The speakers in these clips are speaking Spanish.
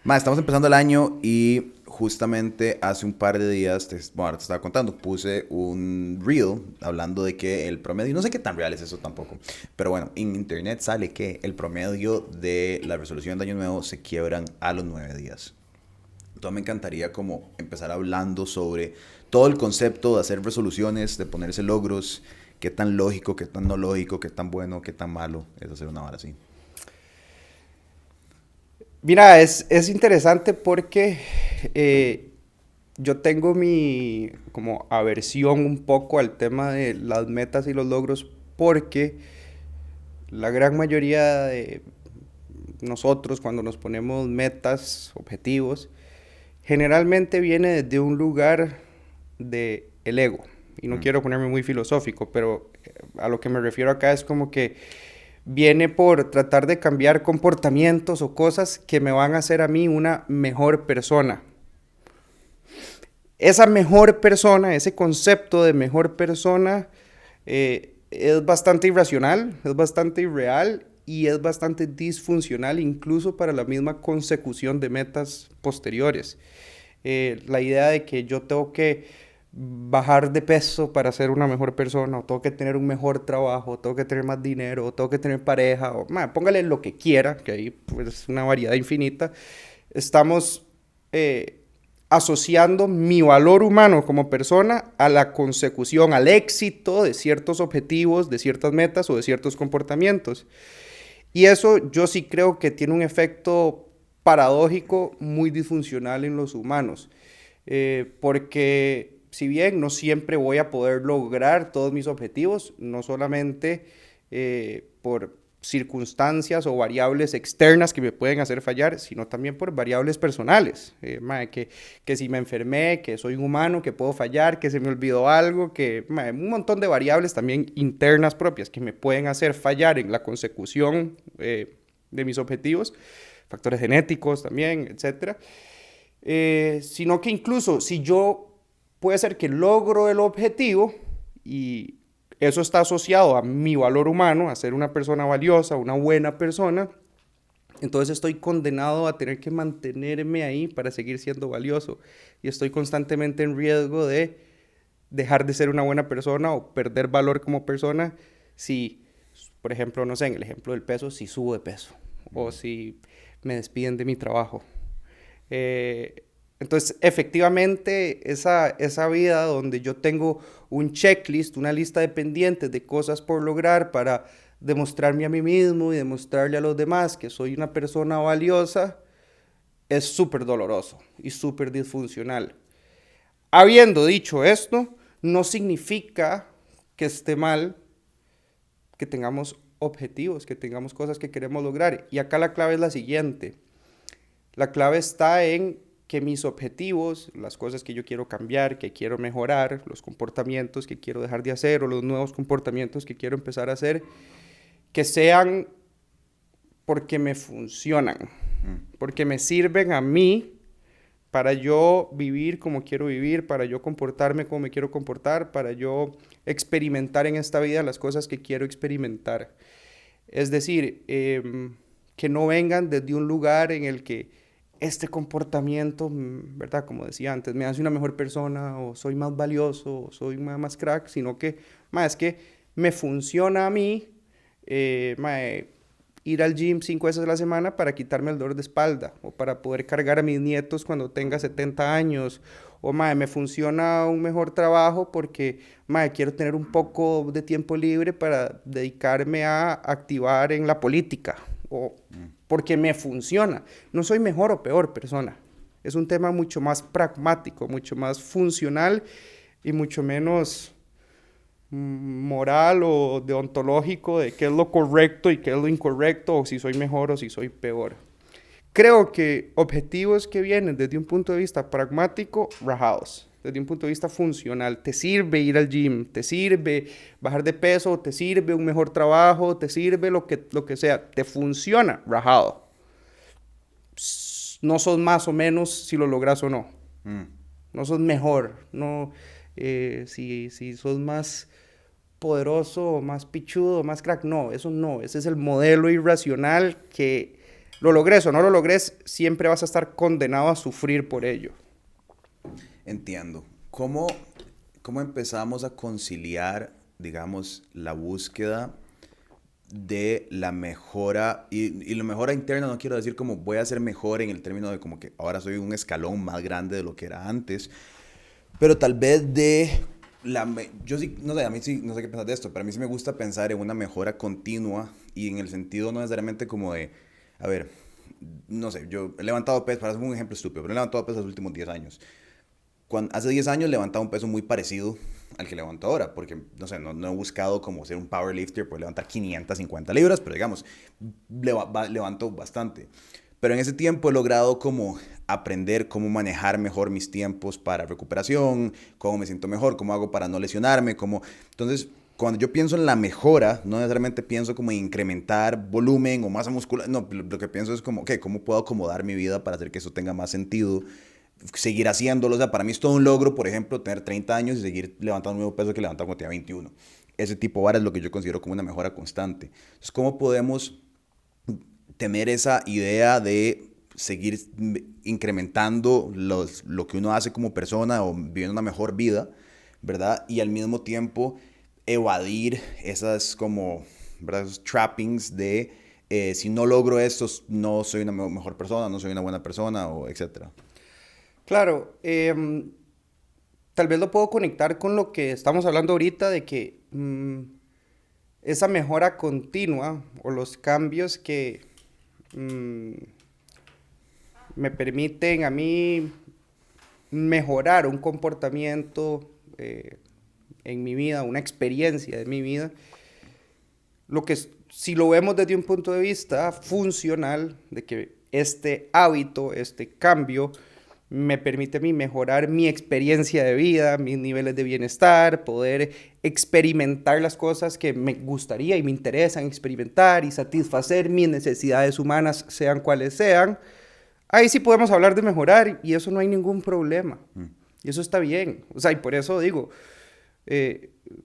Ma, estamos empezando el año y justamente hace un par de días, bueno, ahora te estaba contando, puse un reel hablando de que el promedio, no sé qué tan real es eso tampoco, pero bueno, en internet sale que el promedio de la resolución de año nuevo se quiebran a los 9 días. Entonces me encantaría como empezar hablando sobre todo el concepto de hacer resoluciones, de ponerse logros, qué tan lógico, qué tan no lógico, qué tan bueno, qué tan malo es hacer una vara así. Mira, es interesante porque yo tengo mi como aversión un poco al tema de las metas y los logros porque la gran mayoría de nosotros cuando nos ponemos metas, objetivos, generalmente viene desde un lugar de el ego. Y no Mm, quiero ponerme muy filosófico, pero a lo que me refiero acá es como que viene por tratar de cambiar comportamientos o cosas que me van a hacer a mí una mejor persona. Esa mejor persona, ese concepto de mejor persona, es bastante irracional, es bastante irreal y es bastante disfuncional incluso para la misma consecución de metas posteriores. La idea de que yo tengo que bajar de peso para ser una mejor persona, o tengo que tener un mejor trabajo, o tengo que tener más dinero, o tengo que tener pareja, o póngale lo que quiera, que ahí pues, es una variedad infinita. Estamos eh, asociando mi valor humano como persona a la consecución, al éxito de ciertos objetivos, de ciertas metas o de ciertos comportamientos. Y eso yo sí creo que tiene un efecto paradójico muy disfuncional en los humanos, porque si bien no siempre voy a poder lograr todos mis objetivos, no solamente por circunstancias o variables externas que me pueden hacer fallar, sino también por variables personales. Que si me enfermé, que soy un humano, que puedo fallar, que se me olvidó algo, que un montón de variables también internas propias que me pueden hacer fallar en la consecución de mis objetivos, factores genéticos también, etcétera. Sino que incluso si yo puede ser que logro el objetivo y eso está asociado a mi valor humano, a ser una persona valiosa, una buena persona, entonces estoy condenado a tener que mantenerme ahí para seguir siendo valioso y estoy constantemente en riesgo de dejar de ser una buena persona o perder valor como persona si, por ejemplo, no sé, en el ejemplo del peso, si subo de peso o si me despiden de mi trabajo. Eh, entonces, efectivamente, esa vida donde yo tengo un checklist, una lista de pendientes de cosas por lograr para demostrarme a mí mismo y demostrarle a los demás que soy una persona valiosa, es súper doloroso y súper disfuncional. Habiendo dicho esto, no significa que esté mal que tengamos objetivos, que tengamos cosas que queremos lograr. Y acá la clave es la siguiente. La clave está en que mis objetivos, las cosas que yo quiero cambiar, que quiero mejorar, los comportamientos que quiero dejar de hacer o los nuevos comportamientos que quiero empezar a hacer, que sean porque me funcionan, mm. porque me sirven a mí para yo vivir como quiero vivir, para yo comportarme como me quiero comportar, para yo experimentar en esta vida las cosas que quiero experimentar. Es decir, que no vengan desde un lugar en el que este comportamiento, ¿verdad? Como decía antes, me hace una mejor persona o soy más valioso o soy más crack, sino que, es que me funciona a mí ir al gym 5 veces a la semana para quitarme el dolor de espalda o para poder cargar a mis nietos cuando tenga 70 años o me funciona un mejor trabajo porque quiero tener un poco de tiempo libre para dedicarme a activar en la política o porque me funciona. No soy mejor o peor persona. Es un tema mucho más pragmático, mucho más funcional y mucho menos moral o deontológico de qué es lo correcto y qué es lo incorrecto, o si soy mejor o si soy peor. Creo que objetivos que vienen desde un punto de vista pragmático, rajados. Desde un punto de vista funcional, te sirve ir al gym, te sirve bajar de peso, te sirve un mejor trabajo, te sirve lo que sea, te funciona, rajado. No sos más o menos si lo logras o no. Mm. No sos mejor, no, si sos más poderoso, más pichudo, más crack, no, eso no, ese es el modelo irracional que lo logres o no lo logres, siempre vas a estar condenado a sufrir por ello. Entiendo. ¿Cómo empezamos a conciliar, digamos, la búsqueda de la mejora, y la mejora interna no quiero decir como voy a ser mejor en el término de como que ahora soy un escalón más grande de lo que era antes, pero tal vez yo sí, no sé, a mí sí, no sé qué pensar de esto, pero a mí sí me gusta pensar en una mejora continua y en el sentido no necesariamente como de, a ver, no sé, yo he levantado pesas, para hacer un ejemplo estúpido, pero he levantado pesas los últimos 10 años. Hace 10 años levantaba un peso muy parecido al que levanto ahora, porque, no sé, no he buscado como ser un powerlifter, por levantar 550 libras, pero digamos, levanto bastante. Pero en ese tiempo he logrado como aprender cómo manejar mejor mis tiempos para recuperación, cómo me siento mejor, cómo hago para no lesionarme, cómo... Entonces, cuando yo pienso en la mejora, no necesariamente pienso como en incrementar volumen o masa muscular, no, lo que pienso es como, okay, ¿cómo puedo acomodar mi vida para hacer que eso tenga más sentido? Seguir haciéndolo, o sea, para mí es todo un logro, por ejemplo, tener 30 años y seguir levantando el mismo peso que levantaba cuando tenía 21. Ese tipo de vara es lo que yo considero como una mejora constante. Entonces, ¿cómo podemos tener esa idea de seguir incrementando lo que uno hace como persona o viviendo una mejor vida, ¿verdad? Y al mismo tiempo evadir esas como, ¿verdad? Esos trappings de si no logro esto, no soy una mejor persona, no soy una buena persona, o etcétera. Claro, tal vez lo puedo conectar con lo que estamos hablando ahorita de que esa mejora continua o los cambios que me permiten a mí mejorar un comportamiento en mi vida, una experiencia de mi vida, si lo vemos desde un punto de vista funcional, de que este hábito, este cambio, me permite a mí mejorar mi experiencia de vida, mis niveles de bienestar, poder experimentar las cosas que me gustaría y me interesan experimentar y satisfacer mis necesidades humanas, sean cuales sean. Ahí sí podemos hablar de mejorar y eso no hay ningún problema. Y eso está bien. O sea, y por eso digo,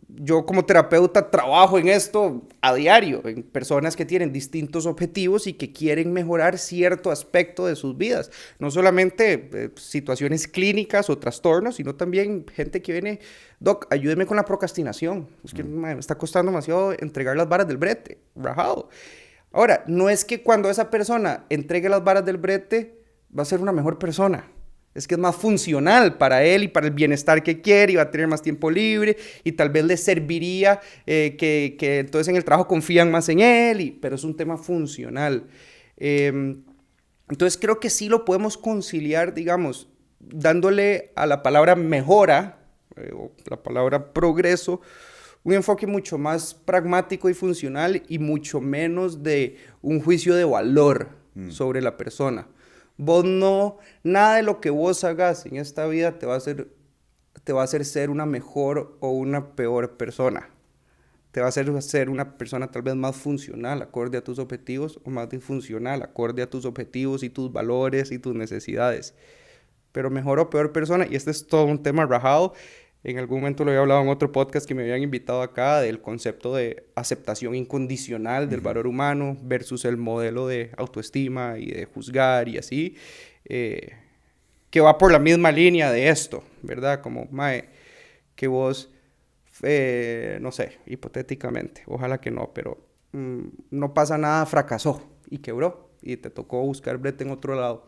yo como terapeuta trabajo en esto a diario, en personas que tienen distintos objetivos y que quieren mejorar cierto aspecto de sus vidas. No solamente situaciones clínicas o trastornos, sino también gente que viene, doc, ayúdeme con la procrastinación. Es que me está costando demasiado entregar las varas del brete, rajado. Ahora, no es que cuando esa persona entregue las varas del brete va a ser una mejor persona. Es que es más funcional para él y para el bienestar que quiere y va a tener más tiempo libre y tal vez le serviría que entonces en el trabajo confían más en él, pero es un tema funcional. Entonces creo que sí lo podemos conciliar, digamos, dándole a la palabra mejora o la palabra progreso un enfoque mucho más pragmático y funcional y mucho menos de un juicio de valor sobre la persona. Vos no, nada de lo que vos hagas en esta vida te va a hacer ser una mejor o una peor persona. Te va a hacer ser una persona tal vez más funcional, acorde a tus objetivos, o más disfuncional, acorde a tus objetivos y tus valores y tus necesidades. Pero mejor o peor persona, y este es todo un tema rajado. En algún momento lo había hablado en otro podcast que me habían invitado acá del concepto de aceptación incondicional del valor humano versus el modelo de autoestima y de juzgar y así, que va por la misma línea de esto, ¿verdad? Como, mae, que vos, no sé, hipotéticamente, ojalá que no, pero no pasa nada, fracasó y quebró y te tocó buscar brete en otro lado.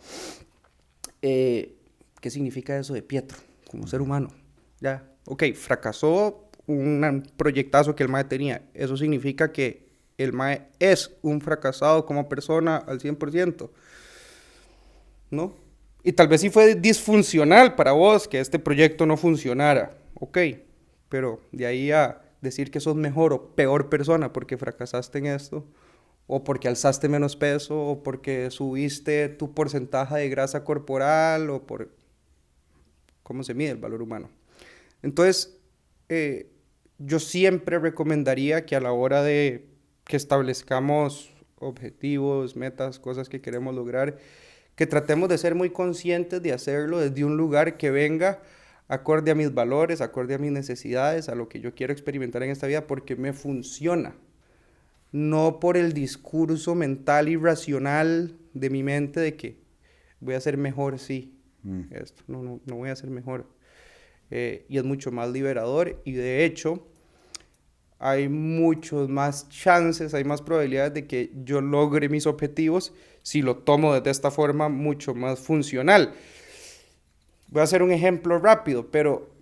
¿Qué significa eso de Pietro como ser humano? Ya, ok, fracasó un proyectazo que el mae tenía. Eso significa que el mae es un fracasado como persona al 100%, ¿no? Y tal vez sí fue disfuncional para vos que este proyecto no funcionara, ok, pero de ahí a decir que sos mejor o peor persona porque fracasaste en esto, o porque alzaste menos peso, o porque subiste tu porcentaje de grasa corporal, o por cómo se mide el valor humano. Entonces, yo siempre recomendaría que a la hora de que establezcamos objetivos, metas, cosas que queremos lograr, que tratemos de ser muy conscientes de hacerlo desde un lugar que venga acorde a mis valores, acorde a mis necesidades, a lo que yo quiero experimentar en esta vida, porque me funciona. No por el discurso mental y racional de mi mente de que voy a ser mejor, sí. Esto, no voy a ser mejor. Y es mucho más liberador y de hecho hay muchos más chances, hay más probabilidades de que yo logre mis objetivos si lo tomo desde esta forma mucho más funcional. Voy a hacer un ejemplo rápido, pero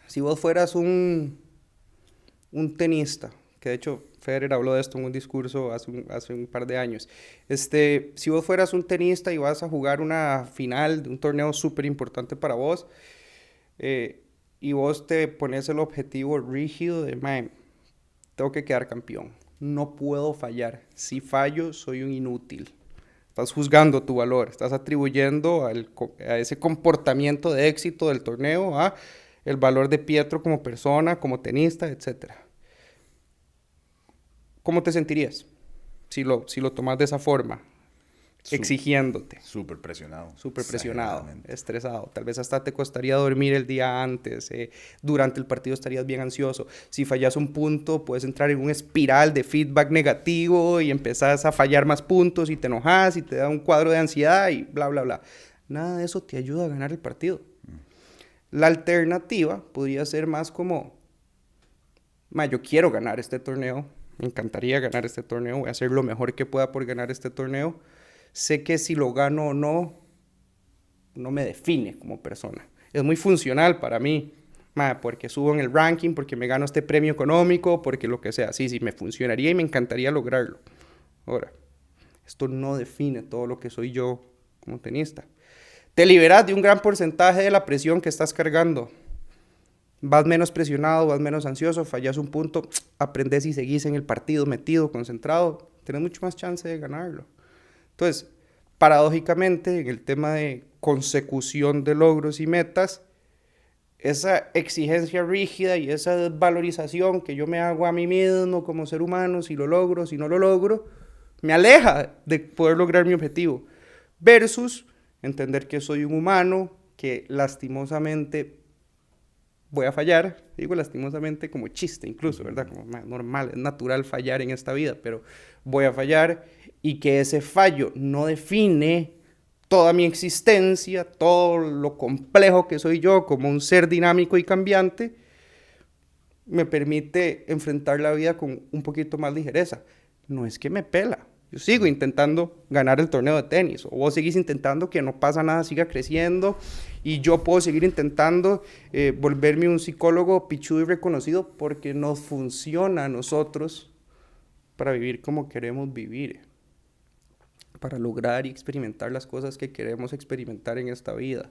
si vos fueras un tenista, que de hecho Federer habló de esto en un discurso hace un par de años, si vos fueras un tenista y vas a jugar una final de un torneo súper importante para vos, y vos te pones el objetivo rígido de, man, tengo que quedar campeón, no puedo fallar, si fallo soy un inútil. Estás juzgando tu valor, estás atribuyendo a ese comportamiento de éxito del torneo a el valor de Pietro como persona, como tenista, etc. ¿Cómo te sentirías si lo tomas de esa forma? Exigiéndote. Súper presionado. Súper presionado, estresado. Tal vez hasta te costaría dormir el día antes. Durante el partido estarías bien ansioso. Si fallas un punto, puedes entrar en una espiral de feedback negativo y empezás a fallar más puntos y te enojas y te da un cuadro de ansiedad y bla, bla, bla. Nada de eso te ayuda a ganar el partido. La alternativa podría ser más como, yo quiero ganar este torneo. Me encantaría ganar este torneo. Voy a hacer lo mejor que pueda por ganar este torneo. Sé que si lo gano o no, no me define como persona. Es muy funcional para mí, porque subo en el ranking, porque me gano este premio económico, porque lo que sea. Sí, me funcionaría y me encantaría lograrlo. Ahora, esto no define todo lo que soy yo como tenista. Te liberas de un gran porcentaje de la presión que estás cargando. Vas menos presionado, vas menos ansioso, fallas un punto, aprendes y seguís en el partido metido, concentrado. Tenés mucho más chance de ganarlo. Entonces, paradójicamente, en el tema de consecución de logros y metas, esa exigencia rígida y esa desvalorización que yo me hago a mí mismo como ser humano, si lo logro, si no lo logro, me aleja de poder lograr mi objetivo. Versus entender que soy un humano, que lastimosamente voy a fallar, digo lastimosamente como chiste incluso, ¿verdad? Como normal, es natural fallar en esta vida, pero voy a fallar y que ese fallo no define toda mi existencia, todo lo complejo que soy yo como un ser dinámico y cambiante, me permite enfrentar la vida con un poquito más ligereza. No es que me pela. Yo sigo intentando ganar el torneo de tenis, o vos seguís intentando que no pasa nada, siga creciendo, y yo puedo seguir intentando volverme un psicólogo pichudo y reconocido porque nos funciona a nosotros para vivir como queremos vivir, para lograr y experimentar las cosas que queremos experimentar en esta vida.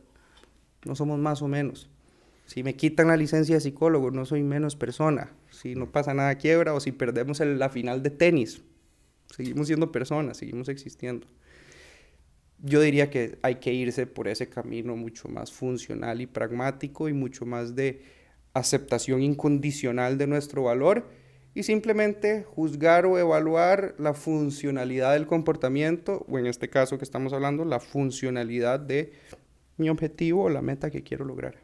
No somos más o menos. Si me quitan la licencia de psicólogo, no soy menos persona. Si no pasa nada quiebra o si perdemos la final de tenis, seguimos siendo personas, seguimos existiendo. Yo diría que hay que irse por ese camino mucho más funcional y pragmático y mucho más de aceptación incondicional de nuestro valor y simplemente juzgar o evaluar la funcionalidad del comportamiento, o en este caso que estamos hablando, la funcionalidad de mi objetivo o la meta que quiero lograr.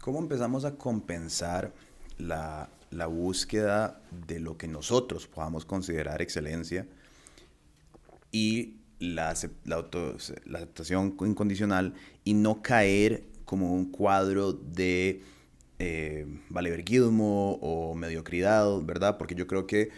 ¿Cómo empezamos a compensar la búsqueda de lo que nosotros podamos considerar excelencia y la aceptación incondicional y no caer como un cuadro de valeverguismo o mediocridad, ¿verdad? Porque yo creo que,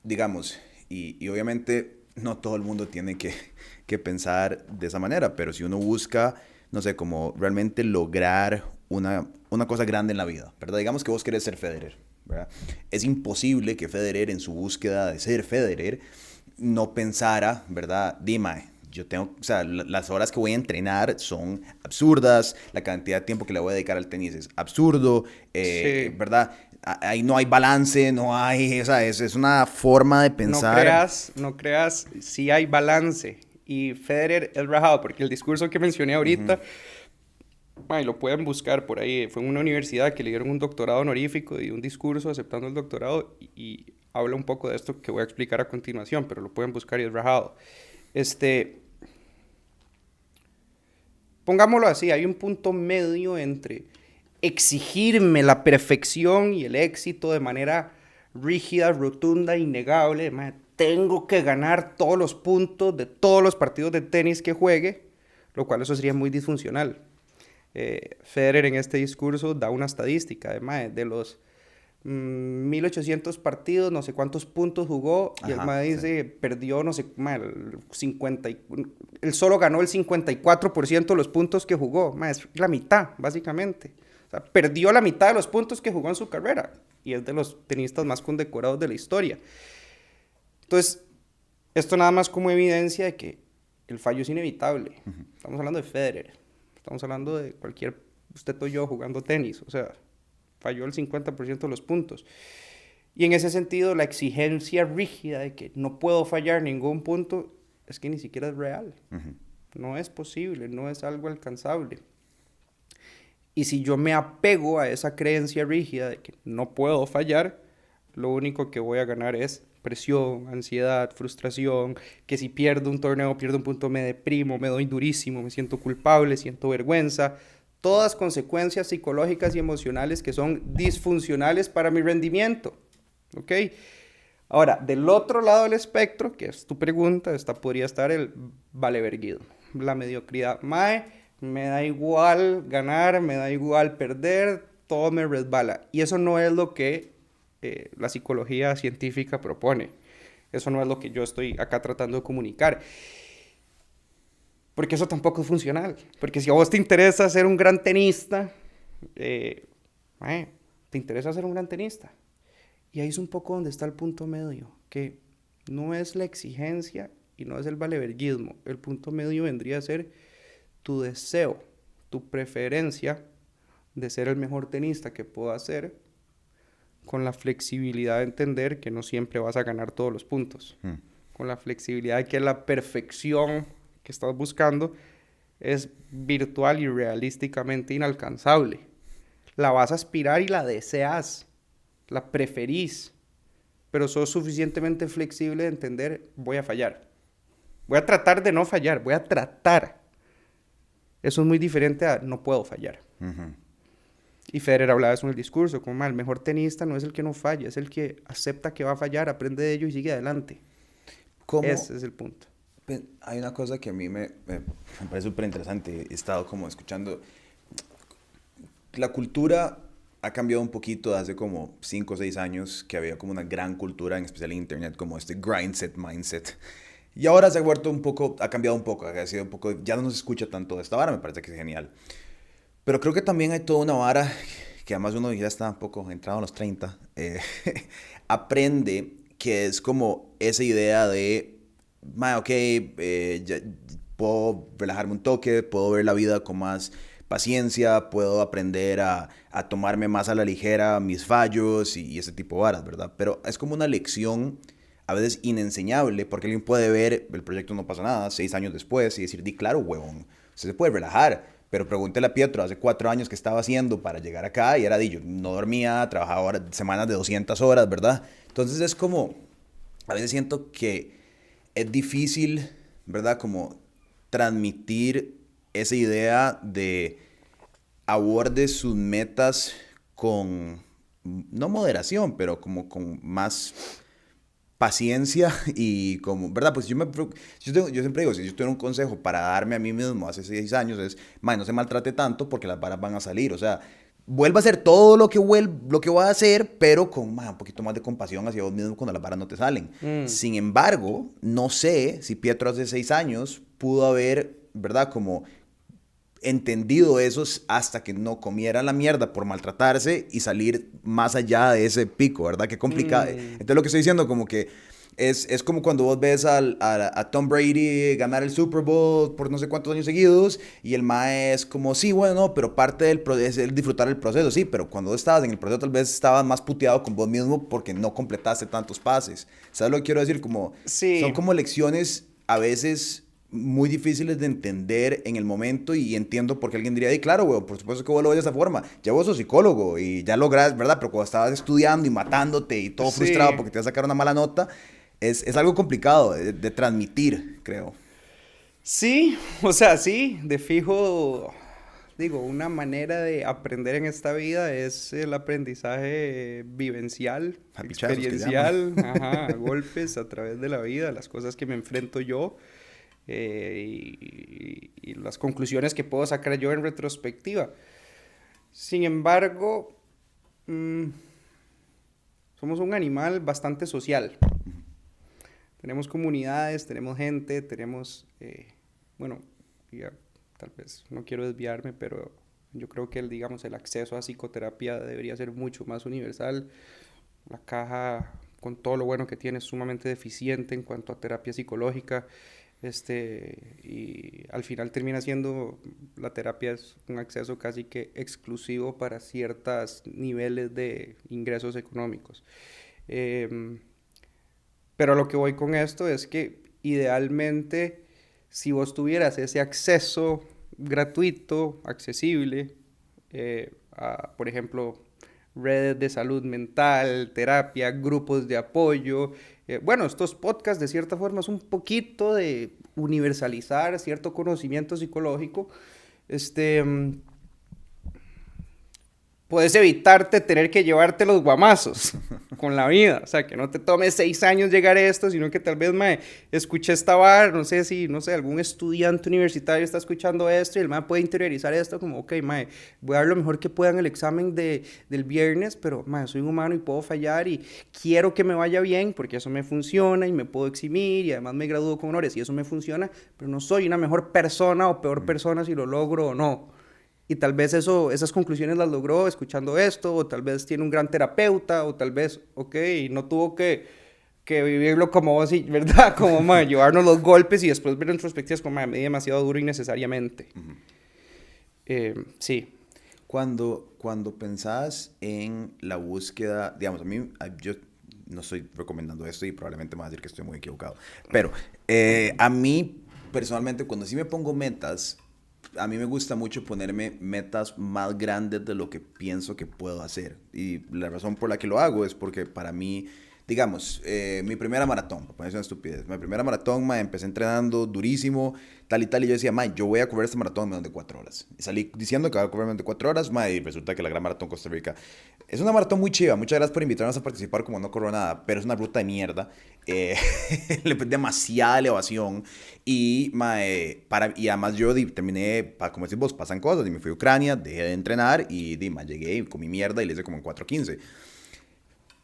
digamos, y obviamente no todo el mundo tiene que pensar de esa manera, pero si uno busca, no sé, como realmente lograr una cosa grande en la vida, ¿verdad? Digamos que vos querés ser Federer, ¿verdad? Es imposible que Federer en su búsqueda de ser Federer no pensara, ¿verdad? Dime, yo tengo, o sea, las horas que voy a entrenar son absurdas, la cantidad de tiempo que le voy a dedicar al tenis es absurdo, sí. ¿Verdad? Ahí no hay balance, no hay, o sea, es una forma de pensar. No creas, sí hay balance. Y Federer es rajado, porque el discurso que mencioné ahorita, lo pueden buscar por ahí, fue en una universidad que le dieron un doctorado honorífico y un discurso aceptando el doctorado y habla un poco de esto que voy a explicar a continuación, pero lo pueden buscar y es rajado. Pongámoslo así, hay un punto medio entre exigirme la perfección y el éxito de manera rígida, rotunda, innegable. tengo que ganar todos los puntos de todos los partidos de tenis que juegue, lo cual eso sería muy disfuncional. Federer en este discurso da una estadística, además, de los 1800 partidos, no sé cuántos puntos jugó, y el mae dice, sí, perdió, no sé, él solo ganó el 54% de los puntos que jugó, mae, es la mitad, básicamente. O sea, perdió la mitad de los puntos que jugó en su carrera, y es de los tenistas más condecorados de la historia. Entonces, esto nada más como evidencia de que el fallo es inevitable. Estamos hablando de Federer, estamos hablando de cualquier, usted o yo jugando tenis, o sea, falló el 50% de los puntos. Y en ese sentido, la exigencia rígida de que no puedo fallar ningún punto, es que ni siquiera es real. No es posible, no es algo alcanzable. Y si yo me apego a esa creencia rígida de que no puedo fallar, lo único que voy a ganar es presión, ansiedad, frustración, que si pierdo un torneo, pierdo un punto, me deprimo, me doy durísimo, me siento culpable, siento vergüenza. Todas consecuencias psicológicas y emocionales que son disfuncionales para mi rendimiento. ¿Ok? Ahora, del otro lado del espectro, que es tu pregunta, podría estar el valeverguismo, la mediocridad. Mae, me da igual ganar, me da igual perder, todo me resbala. Y eso no es lo que la psicología científica propone. Eso no es lo que yo estoy acá tratando de comunicar. Porque eso tampoco es funcional. Porque si a vos te interesa ser un gran tenista, te interesa ser un gran tenista. Y ahí es un poco donde está el punto medio, que no es la exigencia y no es el valeverguismo. El punto medio vendría a ser tu deseo, tu preferencia de ser el mejor tenista que puedas ser, con la flexibilidad de entender que no siempre vas a ganar todos los puntos. Con la flexibilidad de que la perfección que estás buscando es virtual y realísticamente inalcanzable. La vas a aspirar y la deseas, la preferís, pero sos suficientemente flexible de entender, voy a fallar. Voy a tratar de no fallar, voy a tratar. Eso es muy diferente a no puedo fallar. Y Federer hablaba de eso en el discurso, como el mejor tenista no es el que no falla, es el que acepta que va a fallar, aprende de ello y sigue adelante. Ese es el punto. Hay una cosa que a mí me parece súper interesante. He estado como escuchando. La cultura ha cambiado un poquito hace como 5 o 6 años, que había como una gran cultura, en especial en internet, como este grindset mindset. Y ahora se ha vuelto un poco, ha cambiado un poco, ha sido un poco, ya no se escucha tanto de esta vara, me parece que es genial. Pero creo que también hay toda una vara, que además uno ya está un poco entrado a los 30, aprende que es como esa idea de ya puedo relajarme un toque, puedo ver la vida con más paciencia, puedo aprender a tomarme más a la ligera mis fallos y ese tipo de varas, ¿verdad? Pero es como una lección a veces inenseñable, porque alguien puede ver el proyecto No Pasa Nada 6 años después y decir, di claro, huevón, usted se puede relajar. Pero pregúntele a Pietro hace 4 años qué estaba haciendo para llegar acá y era yo no dormía, trabajaba semanas de 200 horas, ¿verdad? Entonces es como, a veces siento que es difícil, ¿verdad? Como transmitir esa idea de aborde sus metas con, no moderación, pero como con más paciencia y como, ¿verdad? Pues yo siempre digo, si yo tuviera un consejo para darme a mí mismo hace 6 años es, no se maltrate tanto porque las varas van a salir, o sea, vuelva a hacer todo lo que va a hacer, pero con un poquito más de compasión hacia vos mismo cuando las varas no te salen. Sin embargo, no sé si Pietro hace 6 años pudo haber, ¿verdad? Como entendido eso hasta que no comiera la mierda por maltratarse y salir más allá de ese pico, ¿verdad? Qué complicado. Entonces lo que estoy diciendo como que es como cuando vos ves a Tom Brady ganar el Super Bowl por no sé cuántos años seguidos y el mae es como, sí, bueno, no, pero parte del proceso es el disfrutar el proceso, sí, pero cuando vos estabas en el proceso tal vez estabas más puteado con vos mismo porque no completaste tantos pases. ¿Sabes lo que quiero decir? Como, sí. Son como lecciones a veces muy difíciles de entender en el momento y entiendo por qué alguien diría, claro, güey, por supuesto que vos lo ves de esa forma. Ya vos sos psicólogo y ya lográs, ¿verdad? Pero cuando estabas estudiando y matándote y todo frustrado porque te vas a sacar una mala nota, es algo complicado de transmitir, creo. Sí, o sea, sí, de fijo digo, una manera de aprender en esta vida es el aprendizaje vivencial, Papichazos, que experiencial, ajá, a golpes a través de la vida, las cosas que me enfrento yo y las conclusiones que puedo sacar yo en retrospectiva. Sin embargo, somos un animal bastante social. Tenemos comunidades, tenemos gente, tenemos, bueno, ya, tal vez no quiero desviarme, pero yo creo que digamos, el acceso a psicoterapia debería ser mucho más universal. La caja, con todo lo bueno que tiene, es sumamente deficiente en cuanto a terapia psicológica. Y al final termina siendo, la terapia es un acceso casi que exclusivo para ciertos niveles de ingresos económicos. Pero a lo que voy con esto es que idealmente, si vos tuvieras ese acceso gratuito, accesible, a, por ejemplo, redes de salud mental, terapia, grupos de apoyo, bueno, estos podcasts de cierta forma es un poquito de universalizar cierto conocimiento psicológico, puedes evitarte tener que llevarte los guamazos con la vida. O sea, que no te tome 6 años llegar a esto, sino que tal vez, mae, escuché esta vara, no sé si, no sé, algún estudiante universitario está escuchando esto y el mae puede interiorizar esto como, ok, mae, voy a dar lo mejor que pueda en el examen del viernes, pero, mae, soy un humano y puedo fallar y quiero que me vaya bien porque eso me funciona y me puedo eximir y además me gradúo con honores y eso me funciona, pero no soy una mejor persona o peor persona si lo logro o no. Y tal vez esas conclusiones las logró escuchando esto, o tal vez tiene un gran terapeuta, o tal vez, ok, no tuvo que vivirlo como así, ¿verdad? Como, man, llevarnos los golpes y después ver retrospectivas como, man, me di demasiado duro innecesariamente. Sí. Cuando pensás en la búsqueda, digamos, yo no estoy recomendando esto y probablemente me va a decir que estoy muy equivocado, pero a mí, personalmente, cuando sí me pongo metas, a mí me gusta mucho ponerme metas más grandes de lo que pienso que puedo hacer. Y la razón por la que lo hago es porque para mí, digamos, mi primera maratón, para ponerse una estupidez, mi primera maratón, empecé entrenando durísimo, tal, y yo decía, yo voy a correr este maratón en menos de 4 horas. Y salí diciendo que voy a correr en menos de 4 horas, y resulta que la Gran Maratón Costa Rica es una maratón muy chiva. Muchas gracias por invitarnos a participar, como no corro nada, pero es una ruta de mierda. Demasiada elevación. Y además yo terminé, como decís vos, pasan cosas, y me fui a Ucrania, dejé de entrenar, y llegué y comí mierda y le hice como en 4:15.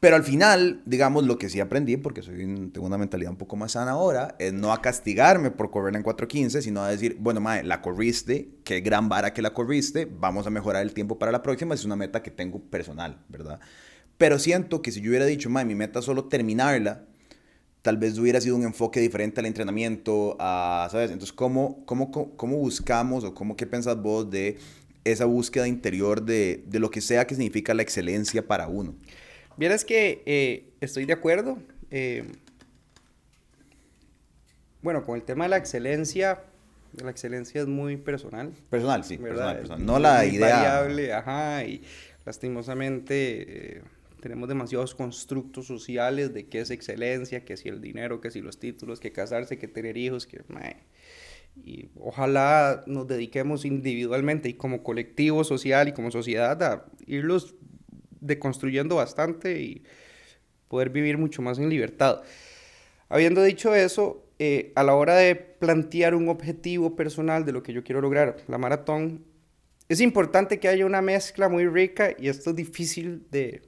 Pero al final, digamos, lo que sí aprendí, porque tengo una mentalidad un poco más sana ahora, es no a castigarme por correr en 4:15, sino a decir, bueno, la corriste, qué gran vara que la corriste, vamos a mejorar el tiempo para la próxima, es una meta que tengo personal, ¿verdad? Pero siento que si yo hubiera dicho, mi meta es solo terminarla, tal vez hubiera sido un enfoque diferente al entrenamiento, ¿sabes? Entonces, ¿cómo buscamos o qué pensás vos de esa búsqueda interior de lo que sea que significa la excelencia para uno? Vieras que estoy de acuerdo. Bueno, con el tema de la excelencia es muy personal. Personal, sí, ¿verdad? personal. No la muy idea. Variable, ajá, y lastimosamente tenemos demasiados constructos sociales de qué es excelencia, que si el dinero, que si los títulos, que casarse, que tener hijos, y ojalá nos dediquemos individualmente y como colectivo social y como sociedad a irlos deconstruyendo bastante y poder vivir mucho más en libertad. Habiendo dicho eso, a la hora de plantear un objetivo personal de lo que yo quiero lograr, la maratón, es importante que haya una mezcla muy rica, y esto es difícil de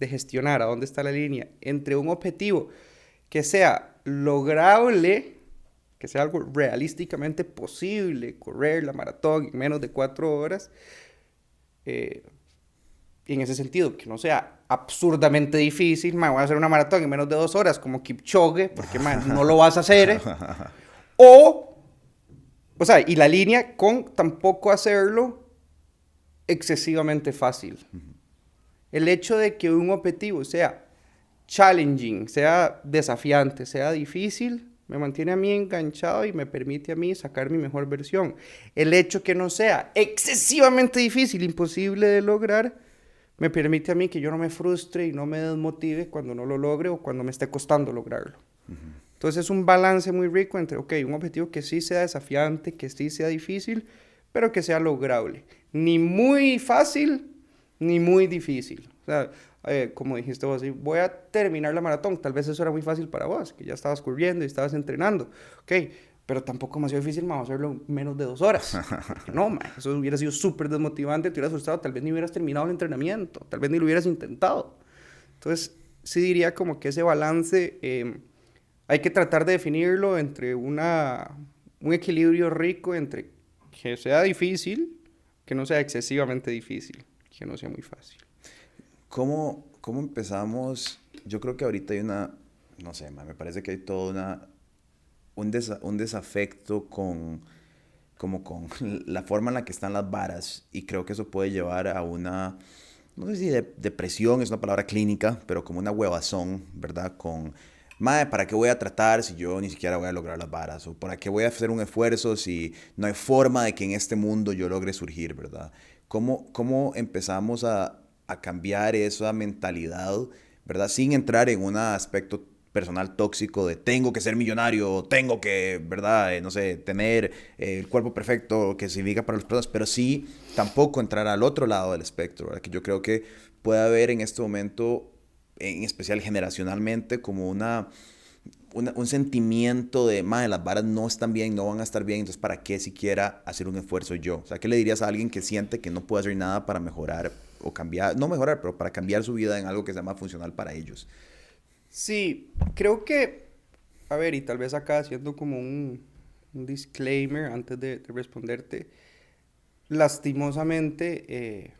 gestionar, a dónde está la línea, entre un objetivo que sea lograble, que sea algo realísticamente posible, correr la maratón en menos de 4 horas, y en ese sentido, que no sea absurdamente difícil, voy a hacer una maratón en menos de 2 horas como Kipchoge, porque no lo vas a hacer. O sea, y la línea con tampoco hacerlo excesivamente fácil. El hecho de que un objetivo sea challenging, sea desafiante, sea difícil, me mantiene a mí enganchado y me permite a mí sacar mi mejor versión. El hecho que no sea excesivamente difícil, imposible de lograr, me permite a mí que yo no me frustre y no me desmotive cuando no lo logre o cuando me esté costando lograrlo. Entonces es un balance muy rico entre, ok, un objetivo que sí sea desafiante, que sí sea difícil, pero que sea lograble. Ni muy fácil, ni muy difícil. O sea, como dijiste vos, voy a terminar la maratón. Tal vez eso era muy fácil para vos, que ya estabas corriendo y estabas entrenando. Ok, pero tampoco demasiado difícil, vamos a hacerlo en menos de 2 horas. Porque no, man, eso hubiera sido súper desmotivante, te hubieras frustrado, tal vez ni hubieras terminado el entrenamiento, tal vez ni lo hubieras intentado. Entonces, sí diría como que ese balance hay que tratar de definirlo entre un equilibrio rico entre que sea difícil, que no sea excesivamente difícil, que no sea muy fácil. ¿Cómo empezamos? Yo creo que ahorita hay no sé, me parece que hay todo un desafecto como con la forma en la que están las varas y creo que eso puede llevar a no sé si depresión es una palabra clínica, pero como una huevazón, ¿verdad? Mae, ¿para qué voy a tratar si yo ni siquiera voy a lograr las varas? ¿O para qué voy a hacer un esfuerzo si no hay forma de que en este mundo yo logre surgir, ¿verdad? ¿Cómo empezamos a cambiar esa mentalidad, ¿verdad? Sin entrar en un aspecto personal tóxico de tengo que ser millonario, tengo que, ¿verdad? No sé, tener el cuerpo perfecto que significa para las personas, pero sí tampoco entrar al otro lado del espectro, ¿verdad? Que yo creo que puede haber en este momento, en especial generacionalmente, como un sentimiento de, madre, las varas no están bien, no van a estar bien, entonces ¿para qué siquiera hacer un esfuerzo yo? O sea, ¿qué le dirías a alguien que siente que no puede hacer nada para mejorar o cambiar, no mejorar, pero para cambiar su vida en algo que sea más funcional para ellos? Sí, creo que, a ver, y tal vez acá haciendo como un disclaimer antes de responderte, lastimosamente,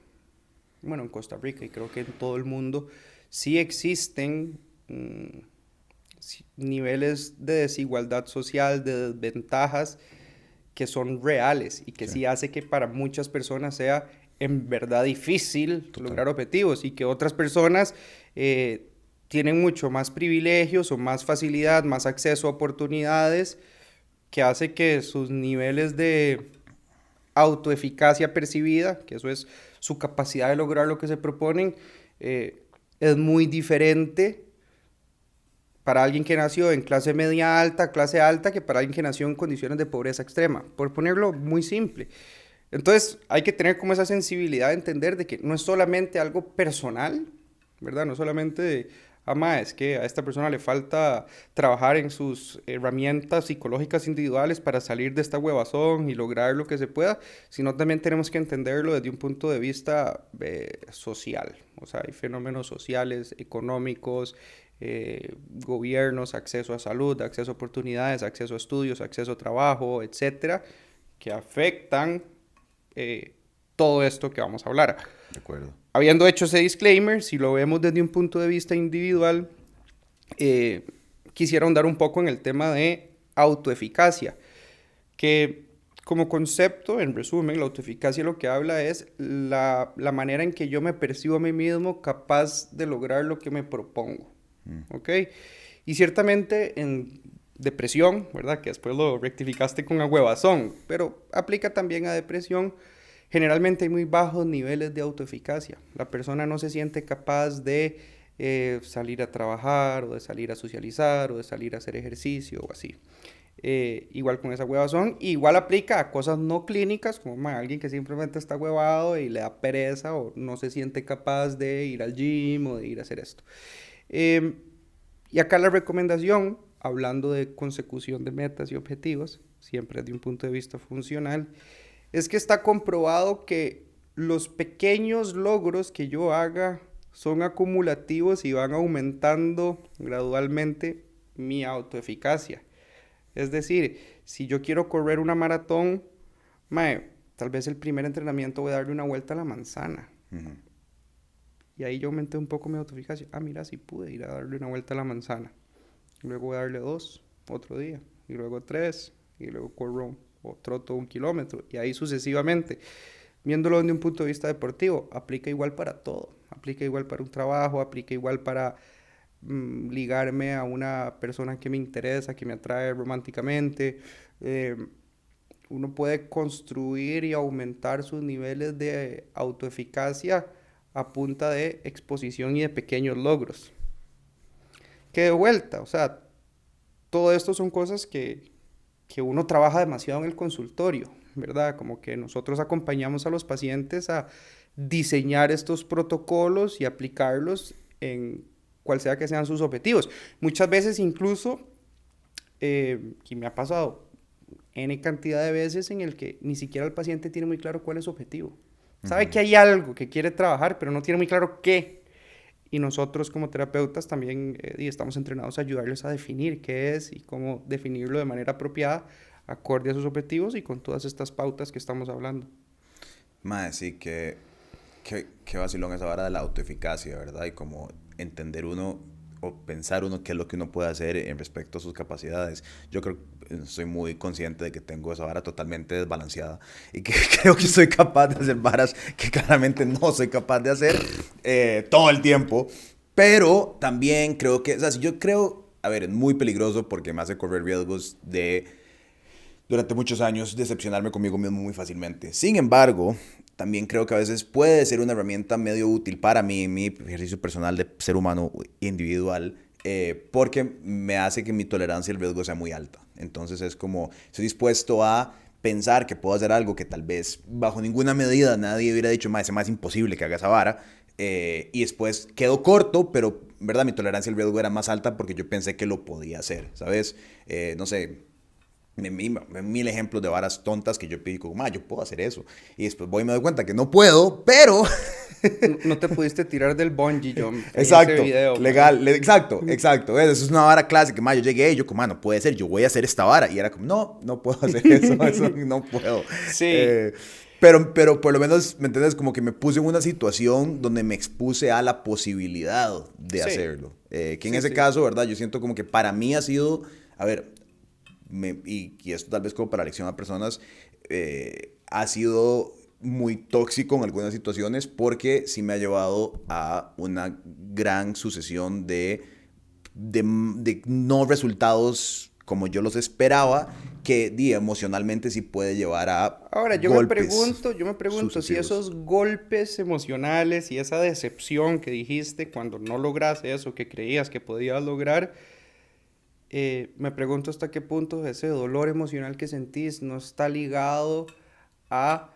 bueno, en Costa Rica y creo que en todo el mundo, sí existen niveles de desigualdad social, de desventajas que son reales y que Sí, sí hace que para muchas personas sea en verdad difícil total. lograr objetivos y que otras personas tienen mucho más privilegios o más facilidad, más acceso a oportunidades que hace que sus niveles de autoeficacia percibida, que eso es su capacidad de lograr lo que se proponen, es muy diferente para alguien que nació en clase media alta, clase alta, que para alguien que nació en condiciones de pobreza extrema, por ponerlo muy simple. Entonces hay que tener como esa sensibilidad de entender de que no es solamente algo personal, ¿verdad? No solamente de, es que a esta persona le falta trabajar en sus herramientas psicológicas individuales para salir de esta huevazón y lograr lo que se pueda, sino también tenemos que entenderlo desde un punto de vista social. O sea, hay fenómenos sociales, económicos, gobiernos, acceso a salud, acceso a oportunidades, acceso a estudios, acceso a trabajo, etcétera, que afectan todo esto que vamos a hablar. De acuerdo. Habiendo hecho ese disclaimer, si lo vemos desde un punto de vista individual, quisiera ahondar un poco en el tema de autoeficacia, que como concepto, en resumen, la autoeficacia lo que habla es la manera en que yo me percibo a mí mismo capaz de lograr lo que me propongo. ¿Ok? Y ciertamente en depresión, ¿verdad? Que después lo rectificaste con agüevazón, pero aplica también a depresión. Generalmente hay muy bajos niveles de autoeficacia. La persona no se siente capaz de salir a trabajar, o de salir a socializar, o de salir a hacer ejercicio, o así. Igual con esa huevazón, igual aplica a cosas no clínicas, como alguien que simplemente está huevado y le da pereza, o no se siente capaz de ir al gym, o de ir a hacer esto. Y acá la recomendación, hablando de consecución de metas y objetivos, siempre desde un punto de vista funcional, es que está comprobado que los pequeños logros que yo haga son acumulativos y van aumentando gradualmente mi autoeficacia. Es decir, si yo quiero correr una maratón, tal vez el primer entrenamiento voy a darle una vuelta a la manzana. Uh-huh. Y ahí yo aumenté un poco mi autoeficacia. Mira, sí pude ir a darle una vuelta a la manzana. Luego voy a darle 2, otro día. Y luego 3. Y luego corro o troto 1 kilómetro. Y ahí sucesivamente. Viéndolo desde un punto de vista deportivo, aplica igual para todo. Aplica igual para un trabajo, aplica igual para ligarme a una persona que me interesa, que me atrae románticamente. Uno puede construir y aumentar sus niveles de autoeficacia a punta de exposición y de pequeños logros. Que de vuelta, o sea, todo esto son cosas que que uno trabaja demasiado en el consultorio, ¿verdad? Como que nosotros acompañamos a los pacientes a diseñar estos protocolos y aplicarlos en cual sea que sean sus objetivos. Muchas veces incluso, que me ha pasado N cantidad de veces en el que ni siquiera el paciente tiene muy claro cuál es su objetivo. Sabe que hay algo que quiere trabajar, pero no tiene muy claro qué. Y nosotros como terapeutas también estamos entrenados a ayudarles a definir qué es y cómo definirlo de manera apropiada, acorde a sus objetivos y con todas estas pautas que estamos hablando. Mae, sí, que vacilón esa vara de la autoeficacia, ¿verdad? Y como entender uno o pensar uno qué es lo que uno puede hacer en respecto a sus capacidades. Yo creo, soy muy consciente de que tengo esa vara totalmente desbalanceada y que creo que soy capaz de hacer varas que claramente no soy capaz de hacer todo el tiempo. Pero también creo que, o sea, si yo creo, a ver, es muy peligroso porque me hace correr riesgos de durante muchos años decepcionarme conmigo mismo muy fácilmente. Sin embargo, también creo que a veces puede ser una herramienta medio útil para mí en mi ejercicio personal de ser humano individual, porque me hace que mi tolerancia al riesgo sea muy alta. Entonces es como, estoy dispuesto a pensar que puedo hacer algo que tal vez bajo ninguna medida nadie hubiera dicho, es más imposible que haga esa vara, y después quedo corto, pero, ¿verdad? Mi tolerancia al riesgo era más alta porque yo pensé que lo podía hacer, ¿sabes? No sé, mil ejemplos de varas tontas que yo digo, yo puedo hacer eso. Y después voy y me doy cuenta que no puedo, pero... No te pudiste tirar del bungee jump. Exacto, ese video, legal, exacto. Eso es una vara clásica. Yo llegué y yo como, no puede ser, yo voy a hacer esta vara. Y era como, no puedo hacer eso no puedo. Sí. Pero por lo menos, ¿me entiendes? Como que me puse en una situación donde me expuse a la posibilidad de hacerlo. Que en ese caso, ¿verdad? Yo siento como que para mí ha sido, a ver... y esto tal vez como para lección a personas, ha sido muy tóxico en algunas situaciones porque sí me ha llevado a una gran sucesión de no resultados como yo los esperaba, que emocionalmente sí puede llevar a Ahora, yo me pregunto si esos golpes emocionales y esa decepción que dijiste cuando no lograste eso que creías que podías lograr, me pregunto hasta qué punto ese dolor emocional que sentís no está ligado a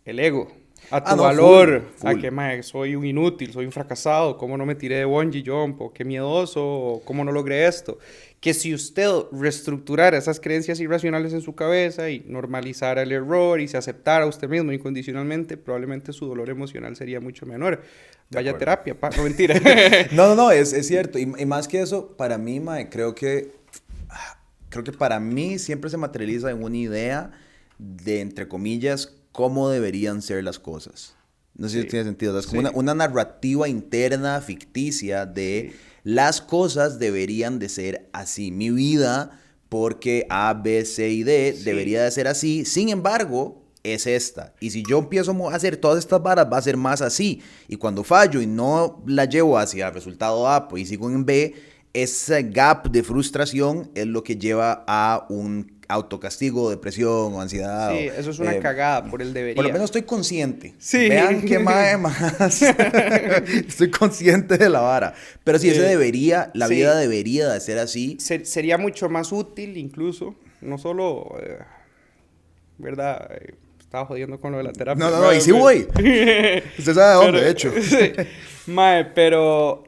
el ego, a tu valor, full. a que soy un inútil, soy un fracasado, cómo no me tiré de bungee jump, o qué miedoso, o cómo no logré esto. Que si usted reestructurara esas creencias irracionales en su cabeza y normalizara el error y se aceptara a usted mismo incondicionalmente, probablemente su dolor emocional sería mucho menor. Vaya a terapia, no mentira. No, es cierto. Y más que eso, para mí, creo que para mí siempre se materializa en una idea de, entre comillas, cómo deberían ser las cosas. No sé si tiene sentido. Es como una narrativa interna, ficticia, de las cosas deberían de ser así. Mi vida, porque A, B, C y D, debería de ser así. Sin embargo, es esta. Y si yo empiezo a hacer todas estas varas, va a ser más así. Y cuando fallo y no la llevo hacia el resultado A, pues y sigo en B, ese gap de frustración es lo que lleva a un autocastigo, depresión o ansiedad. Sí, eso es una cagada por el debería. Por lo menos estoy consciente. Sí. Vean qué más. Estoy consciente de la vara. Pero si ese debería, la vida debería de ser así. Sería mucho más útil incluso, no solo, ¿verdad? Estaba jodiendo con lo de la terapia. No, y sí voy. Usted sabe de dónde, de hecho. Pero,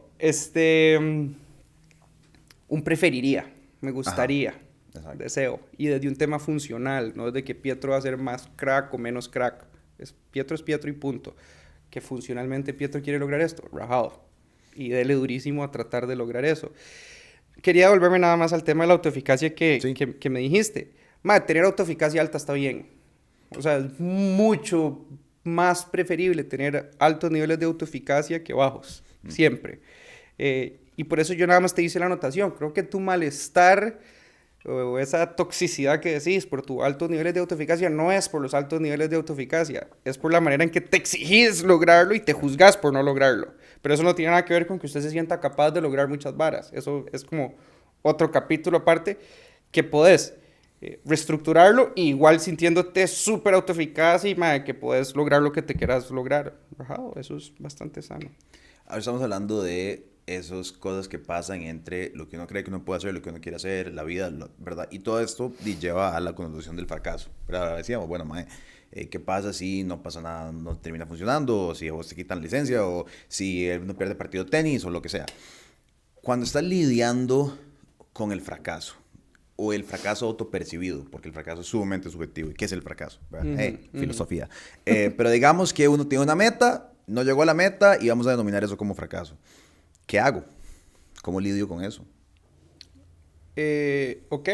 un preferiría, me gustaría, deseo. Y desde un tema funcional, no desde que Pietro va a ser más crack o menos crack. Pietro es Pietro y punto. Que funcionalmente Pietro quiere lograr esto, rajado. Y dele durísimo a tratar de lograr eso. Quería volverme nada más al tema de la autoeficacia que me dijiste. Tener autoeficacia alta está bien. O sea, es mucho más preferible tener altos niveles de autoeficacia que bajos, siempre. Y por eso yo nada más te hice la anotación. Creo que tu malestar o esa toxicidad que decís por tus altos niveles de autoeficacia no es por los altos niveles de autoeficacia, es por la manera en que te exigís lograrlo y te juzgas por no lograrlo. Pero eso no tiene nada que ver con que usted se sienta capaz de lograr muchas varas. Eso es como otro capítulo aparte que podés reestructurarlo y igual sintiéndote súper autoeficaz y que podés lograr lo que te quieras lograr. Eso es bastante sano. Ahora estamos hablando de esas cosas que pasan entre lo que uno cree que uno puede hacer, lo que uno quiere hacer, la vida, ¿verdad? Y todo esto lleva a la connotación del fracaso. Pero ahora decíamos, bueno, mae, ¿qué pasa si no pasa nada, no termina funcionando, o si a vos te quitan licencia, o si uno pierde partido de tenis, o lo que sea? Cuando estás lidiando con el fracaso, o el fracaso autopercibido, porque el fracaso es sumamente subjetivo. ¿Y qué es el fracaso? Filosofía. Pero digamos que uno tiene una meta, no llegó a la meta y vamos a denominar eso como fracaso. ¿Qué hago? ¿Cómo lidio con eso? Ok,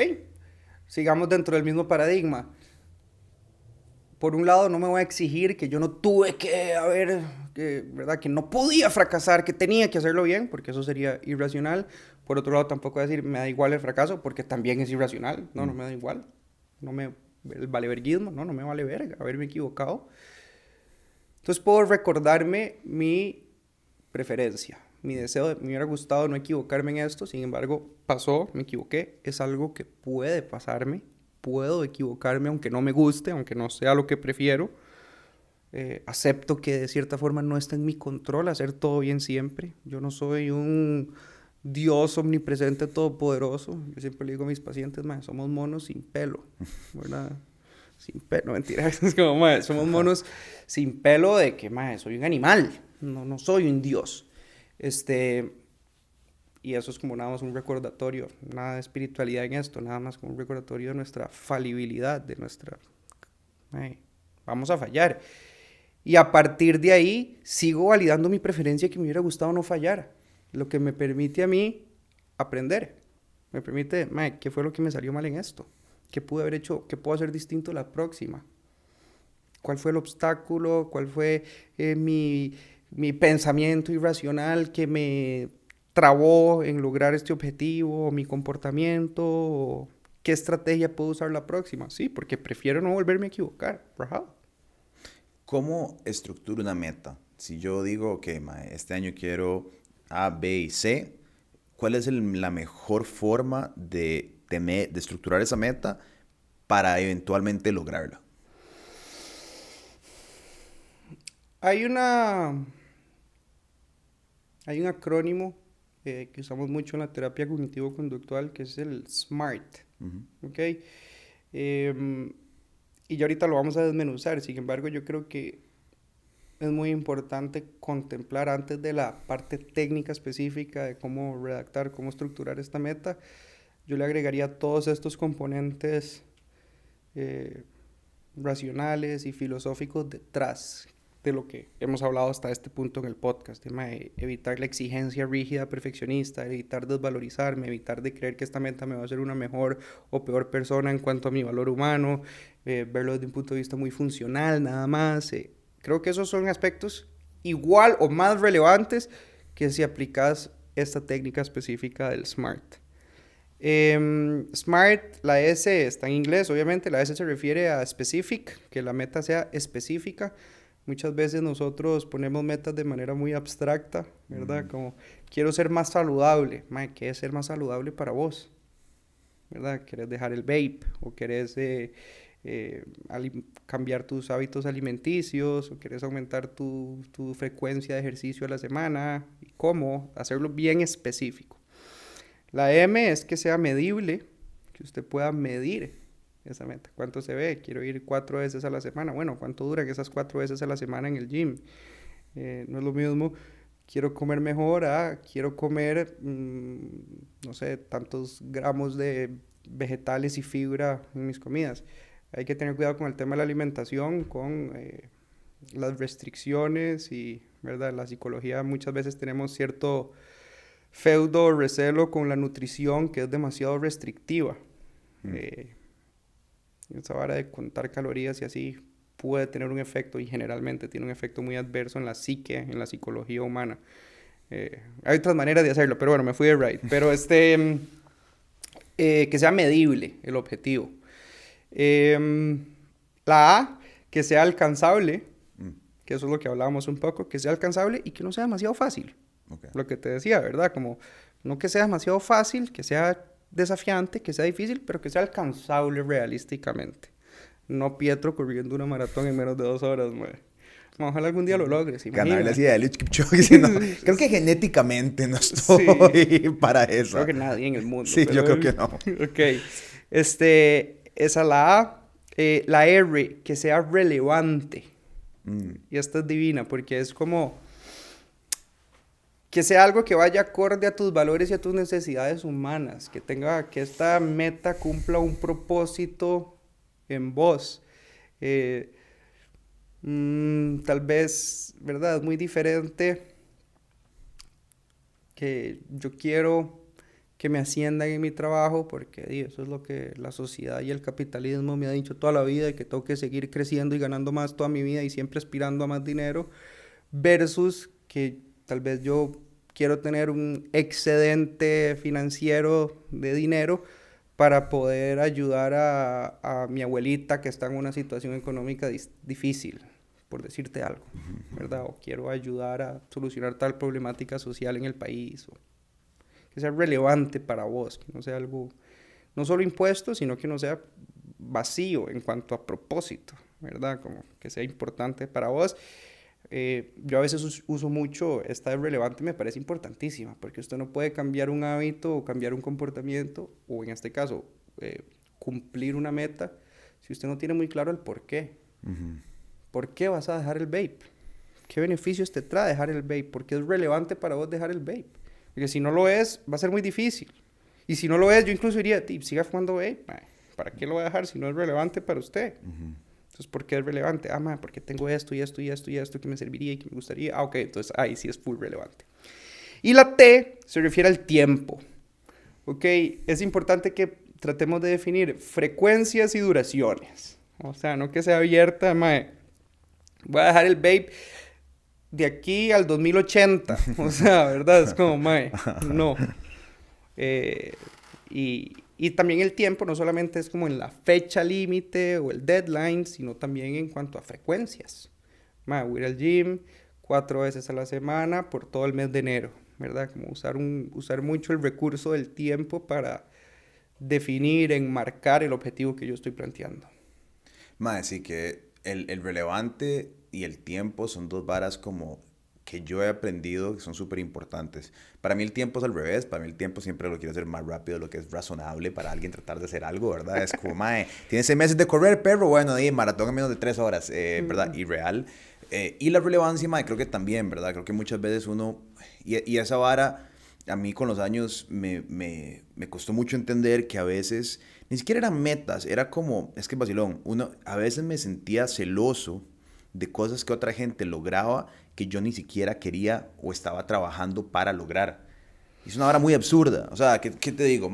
sigamos dentro del mismo paradigma. Por un lado, no me voy a exigir que yo no tuve que ¿verdad? Que no podía fracasar, que tenía que hacerlo bien, porque eso sería irracional. Por otro lado, tampoco voy a decir me da igual el fracaso, porque también es irracional. No, no me da igual. El valeverguismo, no me vale verga haberme equivocado. Entonces puedo recordarme mi preferencia, mi deseo me hubiera gustado no equivocarme en esto, sin embargo, pasó, me equivoqué. Es algo que puede pasarme. Puedo equivocarme aunque no me guste, aunque no sea lo que prefiero. Acepto que de cierta forma no está en mi control hacer todo bien siempre. Yo no soy un Dios omnipresente todopoderoso. Yo siempre le digo a mis pacientes, somos monos sin pelo, ¿verdad? Sin pelo, no, mentira. Es como, somos monos sin pelo de que, soy un animal. No soy un Dios. Y eso es como nada más un recordatorio, nada de espiritualidad en esto, nada más como un recordatorio de nuestra falibilidad, de nuestra... vamos a fallar. Y a partir de ahí, sigo validando mi preferencia que me hubiera gustado no fallar. Lo que me permite a mí aprender. Me permite, ¿qué fue lo que me salió mal en esto? ¿Qué pude haber hecho? ¿Qué puedo hacer distinto la próxima? ¿Cuál fue el obstáculo? ¿Cuál fue mi pensamiento irracional que me trabó en lograr este objetivo, mi comportamiento, qué estrategia puedo usar la próxima? Sí, porque prefiero no volverme a equivocar. Rajado. ¿Cómo estructuro una meta? Si yo digo que este año quiero A, B y C, ¿cuál es la mejor forma de estructurar esa meta para eventualmente lograrla? Hay un acrónimo que usamos mucho en la terapia cognitivo-conductual, que es el SMART. ¿Ok? Y ya ahorita lo vamos a desmenuzar. Sin embargo, yo creo que es muy importante contemplar antes de la parte técnica específica de cómo redactar, cómo estructurar esta meta. Yo le agregaría todos estos componentes racionales y filosóficos detrás de lo que hemos hablado hasta este punto en el podcast, de evitar la exigencia rígida perfeccionista, evitar desvalorizarme, evitar de creer que esta meta me va a hacer una mejor o peor persona en cuanto a mi valor humano, verlo desde un punto de vista muy funcional nada más. Creo que esos son aspectos igual o más relevantes que si aplicas esta técnica específica del SMART. SMART, la S está en inglés, obviamente, la S se refiere a specific, que la meta sea específica. Muchas veces nosotros ponemos metas de manera muy abstracta, ¿verdad? Como, quiero ser más saludable. ¿Qué es ser más saludable para vos? ¿Verdad? ¿Querés dejar el vape? ¿O querés cambiar tus hábitos alimenticios? ¿O querés aumentar tu frecuencia de ejercicio a la semana? ¿Y cómo? Hacerlo bien específico. La M es que sea medible, que usted pueda medir esa meta. ¿Cuánto se ve? Quiero ir 4 veces a la semana. Bueno, ¿cuánto duran esas 4 veces a la semana en el gym? No es lo mismo, quiero comer mejor quiero comer, no sé, tantos gramos de vegetales y fibra en mis comidas. Hay que tener cuidado con el tema de la alimentación, con las restricciones y, ¿verdad? La psicología, muchas veces tenemos cierto feudo, recelo con la nutrición que es demasiado restrictiva. Esa vara de contar calorías y así puede tener un efecto, y generalmente tiene un efecto muy adverso en la psique, en la psicología humana. Hay otras maneras de hacerlo, pero bueno, me fui de right. Pero que sea medible el objetivo. La A, que sea alcanzable, que eso es lo que hablábamos un poco, que sea alcanzable y que no sea demasiado fácil. Okay. Lo que te decía, ¿verdad? Como no que sea demasiado fácil, que sea desafiante, que sea difícil, pero que sea alcanzable realísticamente. No Pietro corriendo una maratón en menos de 2 horas, Ojalá algún día lo logre, ¿se imagina? Ganarle así a Eliud Kipchoge. Sí, no, creo que genéticamente no estoy para eso. Creo que nadie en el mundo. Sí, pero... yo creo que no. Ok. Esa la A. La R, que sea relevante. Y esta es divina porque es como que sea algo que vaya acorde a tus valores y a tus necesidades humanas, que esta meta cumpla un propósito en vos. Tal vez, ¿verdad? Es muy diferente que yo quiero que me asciendan en mi trabajo porque eso es lo que la sociedad y el capitalismo me ha dicho toda la vida y que tengo que seguir creciendo y ganando más toda mi vida y siempre aspirando a más dinero versus que tal vez yo quiero tener un excedente financiero de dinero para poder ayudar a mi abuelita que está en una situación económica difícil, por decirte algo, ¿verdad? O quiero ayudar a solucionar tal problemática social en el país, o que sea relevante para vos, que no sea algo, no solo impuesto, sino que no sea vacío en cuanto a propósito, ¿verdad? Como que sea importante para vos. Yo a veces uso mucho esta de relevante, me parece importantísima, porque usted no puede cambiar un hábito o cambiar un comportamiento, o en este caso, cumplir una meta, si usted no tiene muy claro el por qué. ¿Por qué vas a dejar el vape? ¿Qué beneficios te trae dejar el vape? ¿Por qué es relevante para vos dejar el vape? Porque si no lo es, va a ser muy difícil. Y si no lo es, yo incluso diría, siga fumando vape. ¿Para qué lo va a dejar si no es relevante para usted? Entonces, ¿por qué es relevante? Porque tengo esto y esto y esto y esto que me serviría y que me gustaría. Ok, entonces ahí sí es full relevante. Y la T se refiere al tiempo. Ok, es importante que tratemos de definir frecuencias y duraciones. O sea, no que sea abierta, voy a dejar el vape de aquí al 2080, o sea, ¿verdad? Es como, no. Y también el tiempo no solamente es como en la fecha límite o el deadline, sino también en cuanto a frecuencias. Voy a ir al gym 4 veces a la semana por todo el mes de enero, ¿verdad? Como usar mucho el recurso del tiempo para definir, enmarcar el objetivo que yo estoy planteando. Sí que el relevante y el tiempo son dos varas como que yo he aprendido que son súper importantes. Para mí el tiempo es al revés. Para mí el tiempo siempre lo quiero hacer más rápido de lo que es razonable para alguien tratar de hacer algo, ¿verdad? Es como, tienes 6 meses de correr, perro. Bueno, maratón en menos de 3 horas, ¿verdad? Irreal. Y la relevancia, creo que también, ¿verdad? Creo que muchas veces uno... Y esa vara, a mí con los años me costó mucho entender que a veces... Ni siquiera eran metas, era como... Es que vacilón. A veces me sentía celoso de cosas que otra gente lograba que yo ni siquiera quería o estaba trabajando para lograr. Y es una vara muy absurda. O sea, ¿qué te digo,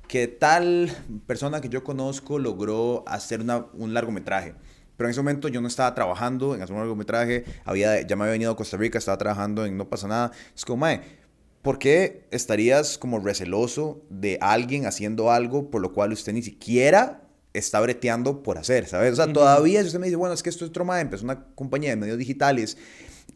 que tal persona que yo conozco logró hacer un largometraje? Pero en ese momento yo no estaba trabajando en hacer un largometraje, ya me había venido a Costa Rica, estaba trabajando en No Pasa Nada. Es como, ¿por qué estarías como receloso de alguien haciendo algo por lo cual usted ni siquiera está breteando por hacer, ¿sabes? O sea, todavía si usted me dice, bueno, es que esto es otro empezó una compañía de medios digitales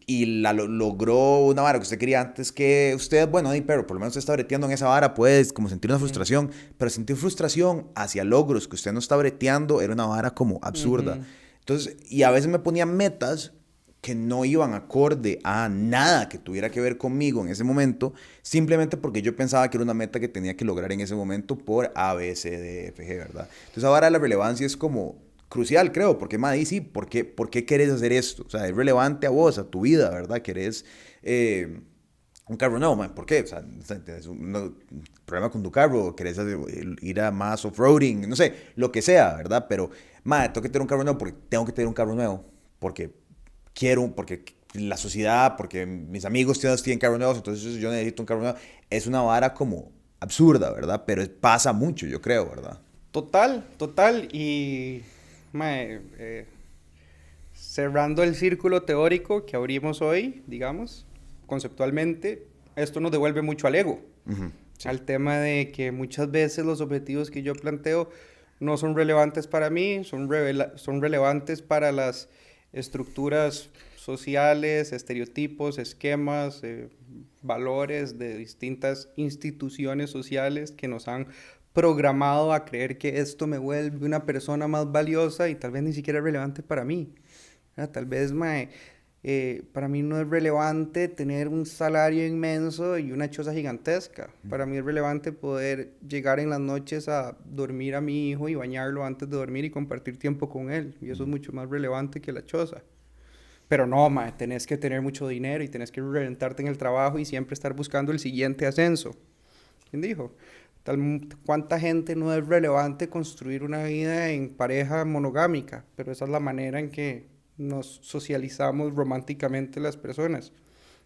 y logró una vara que usted quería antes que usted, bueno, pero por lo menos usted está breteando en esa vara, puedes como sentir una frustración, pero sentir frustración hacia logros que usted no está breteando era una vara como absurda. Entonces, y a veces me ponía metas que no iban acorde a nada que tuviera que ver conmigo en ese momento, simplemente porque yo pensaba que era una meta que tenía que lograr en ese momento por A, B, C, D, F, G, ¿verdad? Entonces ahora la relevancia es como crucial, creo, porque sí, ¿por qué querés hacer esto? O sea, es relevante a vos, a tu vida, ¿verdad? Querés un carro nuevo, ¿por qué? O sea, tienes un problema con tu carro, querés ir a más off-roading, no sé, lo que sea, ¿verdad? Pero, tengo que tener un carro nuevo porque tengo que tener un carro nuevo, porque la sociedad, porque mis amigos tienen carros nuevos, entonces yo necesito un carro nuevo. Es una vara como absurda, ¿verdad? Pero pasa mucho, yo creo, ¿verdad? Total. Y cerrando el círculo teórico que abrimos hoy, digamos, conceptualmente, esto nos devuelve mucho al ego. Sí. Al tema de que muchas veces los objetivos que yo planteo no son relevantes para mí, son relevantes para las estructuras sociales, estereotipos, esquemas, valores de distintas instituciones sociales que nos han programado a creer que esto me vuelve una persona más valiosa y tal vez ni siquiera es relevante para mí. Tal vez Para mí no es relevante tener un salario inmenso y una choza gigantesca. Para mí es relevante poder llegar en las noches a dormir a mi hijo y bañarlo antes de dormir y compartir tiempo con él. Y eso es mucho más relevante que la choza. Pero no, mae, tenés que tener mucho dinero y tenés que reventarte en el trabajo y siempre estar buscando el siguiente ascenso. ¿Quién dijo? ¿Cuánta gente no es relevante construir una vida en pareja monogámica? Pero esa es la manera en que nos socializamos románticamente las personas.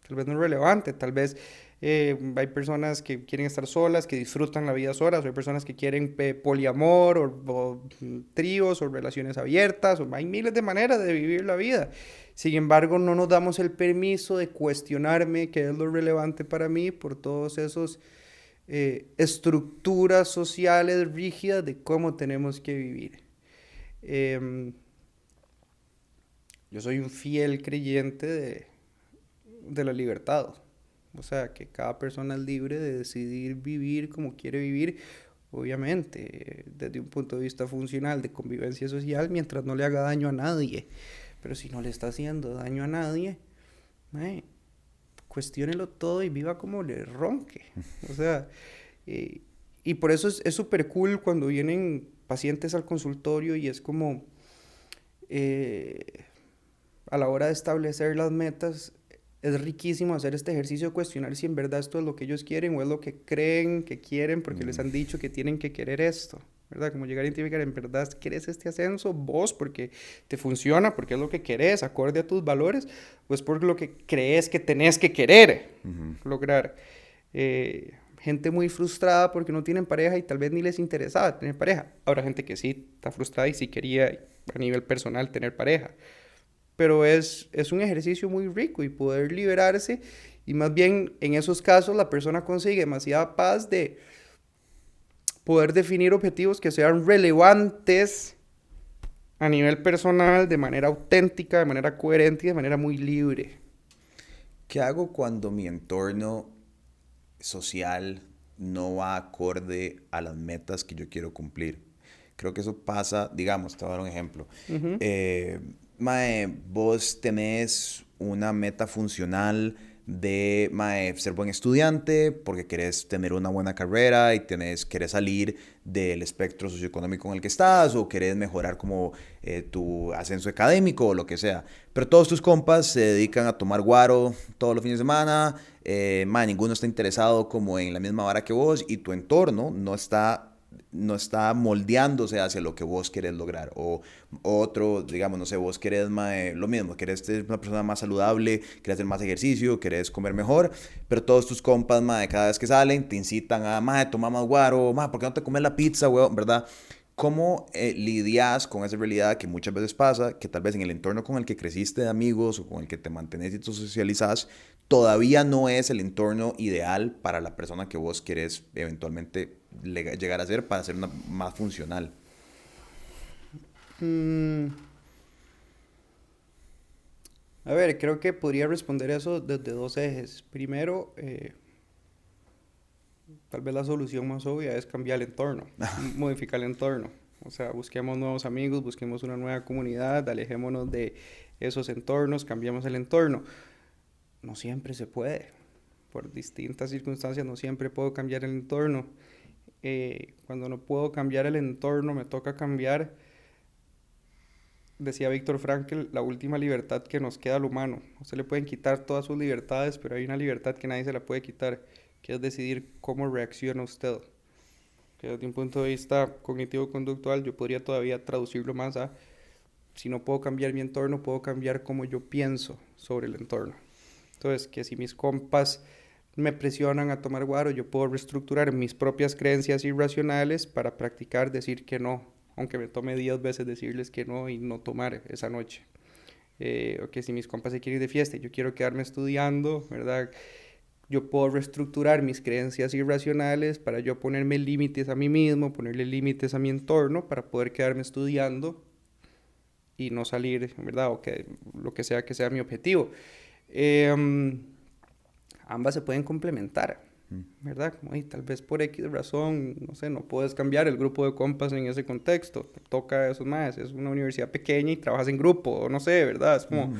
Tal vez no es relevante, tal vez hay personas que quieren estar solas, que disfrutan la vida solas, o hay personas que quieren poliamor, o tríos, o relaciones abiertas, o hay miles de maneras de vivir la vida. Sin embargo, no nos damos el permiso de cuestionarme qué es lo relevante para mí por todos esos estructuras sociales rígidas de cómo tenemos que vivir. Yo soy un fiel creyente de la libertad. O sea, que cada persona es libre de decidir vivir como quiere vivir, obviamente, desde un punto de vista funcional, de convivencia social, mientras no le haga daño a nadie. Pero si no le está haciendo daño a nadie, cuestiónelo todo y viva como le ronque. O sea, y por eso es súper cool cuando vienen pacientes al consultorio y es como, a la hora de establecer las metas, es riquísimo hacer este ejercicio de cuestionar si en verdad esto es lo que ellos quieren o es lo que creen que quieren porque les han dicho que tienen que querer esto, ¿verdad? Como llegar a identificar, ¿en verdad quieres este ascenso vos porque te funciona, porque es lo que querés, acorde a tus valores, o es por lo que crees que tenés que querer lograr? Gente muy frustrada porque no tienen pareja y tal vez ni les interesaba tener pareja. Ahora gente que sí está frustrada y sí quería a nivel personal tener pareja. Pero es un ejercicio muy rico y poder liberarse, y más bien en esos casos la persona consigue demasiada paz de poder definir objetivos que sean relevantes a nivel personal, de manera auténtica, de manera coherente y de manera muy libre. ¿Qué hago cuando mi entorno social no va acorde a las metas que yo quiero cumplir? Creo que eso pasa, digamos, te voy a dar un ejemplo. Vos tenés una meta funcional de ser buen estudiante porque querés tener una buena carrera y querés salir del espectro socioeconómico en el que estás, o querés mejorar como tu ascenso académico o lo que sea. Pero todos tus compas se dedican a tomar guaro todos los fines de semana, ninguno está interesado como en la misma vara que vos, y tu entorno no está moldeándose hacia lo que vos querés lograr. O otro, digamos, no sé, vos querés lo mismo, querés ser una persona más saludable, querés hacer más ejercicio, querés comer mejor, pero todos tus compas, cada vez que salen, te incitan a, toma más guaro, ¿por qué no te comes la pizza, weón? ¿Verdad? ¿Cómo lidias con esa realidad que muchas veces pasa, que tal vez en el entorno con el que creciste de amigos o con el que te mantenés y te socializás, todavía no es el entorno ideal para la persona que vos querés eventualmente llegar a ser para ser más funcional? A ver, creo que podría responder eso desde dos ejes. Primero, tal vez la solución más obvia es cambiar el entorno, modificar el entorno. O sea, busquemos nuevos amigos, busquemos una nueva comunidad, alejémonos de esos entornos, cambiemos el entorno. No siempre se puede. Por distintas circunstancias no siempre puedo cambiar el entorno. Cuando no puedo cambiar el entorno, me toca cambiar, decía Víctor Frankl, la última libertad que nos queda al humano. A usted le pueden quitar todas sus libertades, pero hay una libertad que nadie se la puede quitar, que es decidir cómo reacciona usted. Que desde un punto de vista cognitivo-conductual yo podría todavía traducirlo más a, si no puedo cambiar mi entorno, puedo cambiar cómo yo pienso sobre el entorno. Entonces, que si mis compas me presionan a tomar guaro, yo puedo reestructurar mis propias creencias irracionales para practicar decir que no, aunque me tome 10 veces decirles que no y no tomar esa noche. O que si mis compas se quieren ir de fiesta y yo quiero quedarme estudiando, ¿verdad? Yo puedo reestructurar mis creencias irracionales para yo ponerme límites a mí mismo, ponerle límites a mi entorno para poder quedarme estudiando y no salir, ¿verdad? O que lo que sea mi objetivo. Ambas se pueden complementar, ¿verdad? Como, tal vez por X razón, no sé, no puedes cambiar el grupo de compas en ese contexto, te toca eso más, es una universidad pequeña y trabajas en grupo, o no sé, ¿verdad? Es como,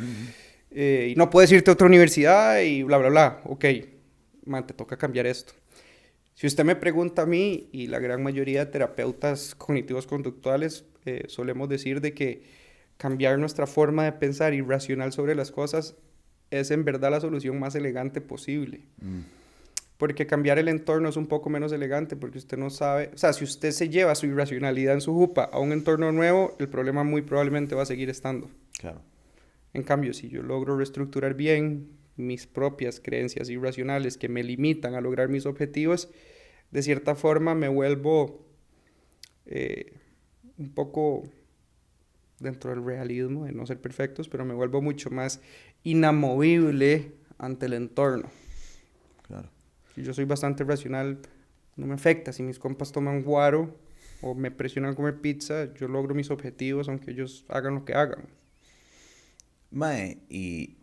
y no puedes irte a otra universidad y bla, bla, bla. Ok, man, te toca cambiar esto. Si usted me pregunta a mí, y la gran mayoría de terapeutas cognitivos conductuales, solemos decir de que cambiar nuestra forma de pensar y racional sobre las cosas es en verdad la solución más elegante posible. Porque cambiar el entorno es un poco menos elegante porque usted no sabe, o sea, si usted se lleva su irracionalidad en su jupa a un entorno nuevo, el problema muy probablemente va a seguir estando. Claro. En cambio, si yo logro reestructurar bien mis propias creencias irracionales que me limitan a lograr mis objetivos, de cierta forma me vuelvo un poco dentro del realismo, de no ser perfectos, pero me vuelvo mucho más inamovible ante el entorno. Claro. Si yo soy bastante racional, no me afecta. Si mis compas toman guaro o me presionan a comer pizza, yo logro mis objetivos aunque ellos hagan lo que hagan. Mae, y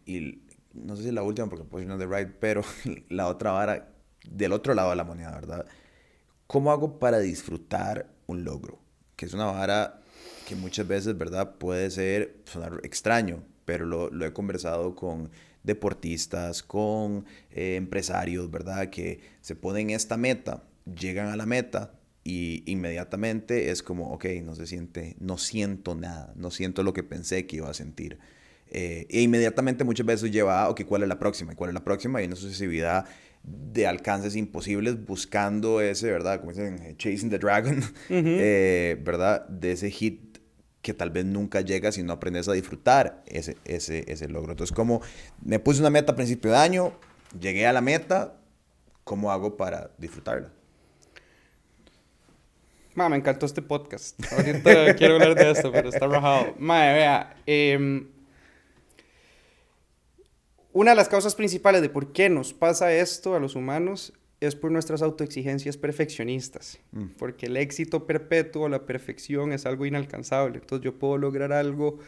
no sé si es la última porque pues no de right, pero la otra vara, del otro lado de la moneda, ¿verdad? ¿Cómo hago para disfrutar un logro? Que es una vara que muchas veces, ¿verdad? Puede sonar extraño, pero lo he conversado con deportistas, con empresarios, ¿verdad? Que se ponen esta meta, llegan a la meta y inmediatamente es como, ok, no siento nada, no siento lo que pensé que iba a sentir. E inmediatamente muchas veces lleva a, ok, ¿cuál es la próxima? ¿Cuál es la próxima? Y una sucesividad de alcances imposibles buscando ese, ¿verdad? Como dicen, chasing the dragon, ¿verdad? De ese hit que tal vez nunca llega si no aprendes a disfrutar ese logro. Entonces, como me puse una meta a principio de año, llegué a la meta, ¿cómo hago para disfrutarla? Me encantó este podcast. Ahorita quiero hablar de esto, pero está rajado. Vea, una de las causas principales de por qué nos pasa esto a los humanos es por nuestras autoexigencias perfeccionistas. Porque el éxito perpetuo, la perfección es algo inalcanzable. Entonces yo puedo lograr algo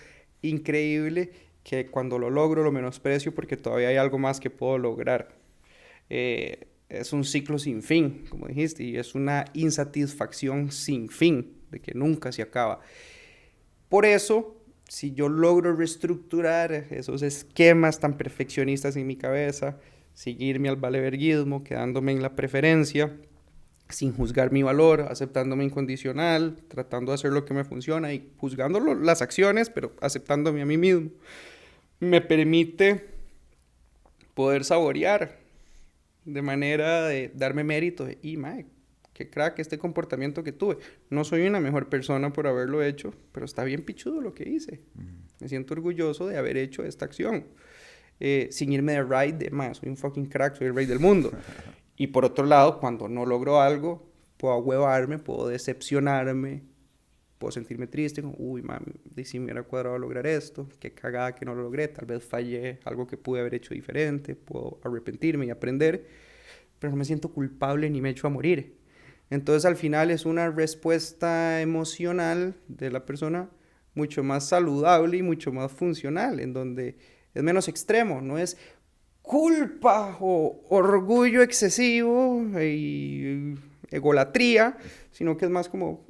increíble que cuando lo logro lo menosprecio porque todavía hay algo más que puedo lograr. Es un ciclo sin fin, como dijiste, y es una insatisfacción sin fin, de que nunca se acaba. Por eso, si yo logro reestructurar esos esquemas tan perfeccionistas en mi cabeza, seguirme al valeverguismo, quedándome en la preferencia, sin juzgar mi valor, aceptándome incondicional, tratando de hacer lo que me funciona y juzgando las acciones, pero aceptándome a mí mismo, me permite poder saborear de manera de darme mérito y qué crack este comportamiento que tuve. No soy una mejor persona por haberlo hecho, pero está bien pichudo lo que hice. Me siento orgulloso de haber hecho esta acción. Sin irme de ride, soy un fucking crack, soy el rey del mundo. Y por otro lado, cuando no logro algo, puedo ahuevarme, puedo decepcionarme, puedo sentirme triste, como, uy, si me hubiera cuadrado lograr esto, qué cagada que no lo logré, tal vez fallé, algo que pude haber hecho diferente, puedo arrepentirme y aprender, pero no me siento culpable ni me echo a morir. Entonces, al final es una respuesta emocional de la persona mucho más saludable y mucho más funcional, en donde es menos extremo, no es culpa o orgullo excesivo y egolatría, sino que es más como,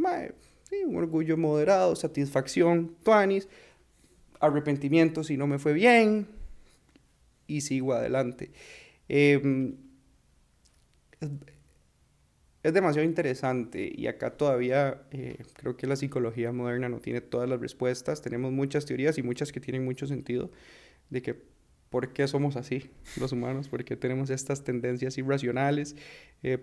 sí, un orgullo moderado, satisfacción, tuanis, arrepentimiento si no me fue bien y sigo adelante. Es demasiado interesante y acá todavía creo que la psicología moderna no tiene todas las respuestas. Tenemos muchas teorías y muchas que tienen mucho sentido de que por qué somos así los humanos, por qué tenemos estas tendencias irracionales,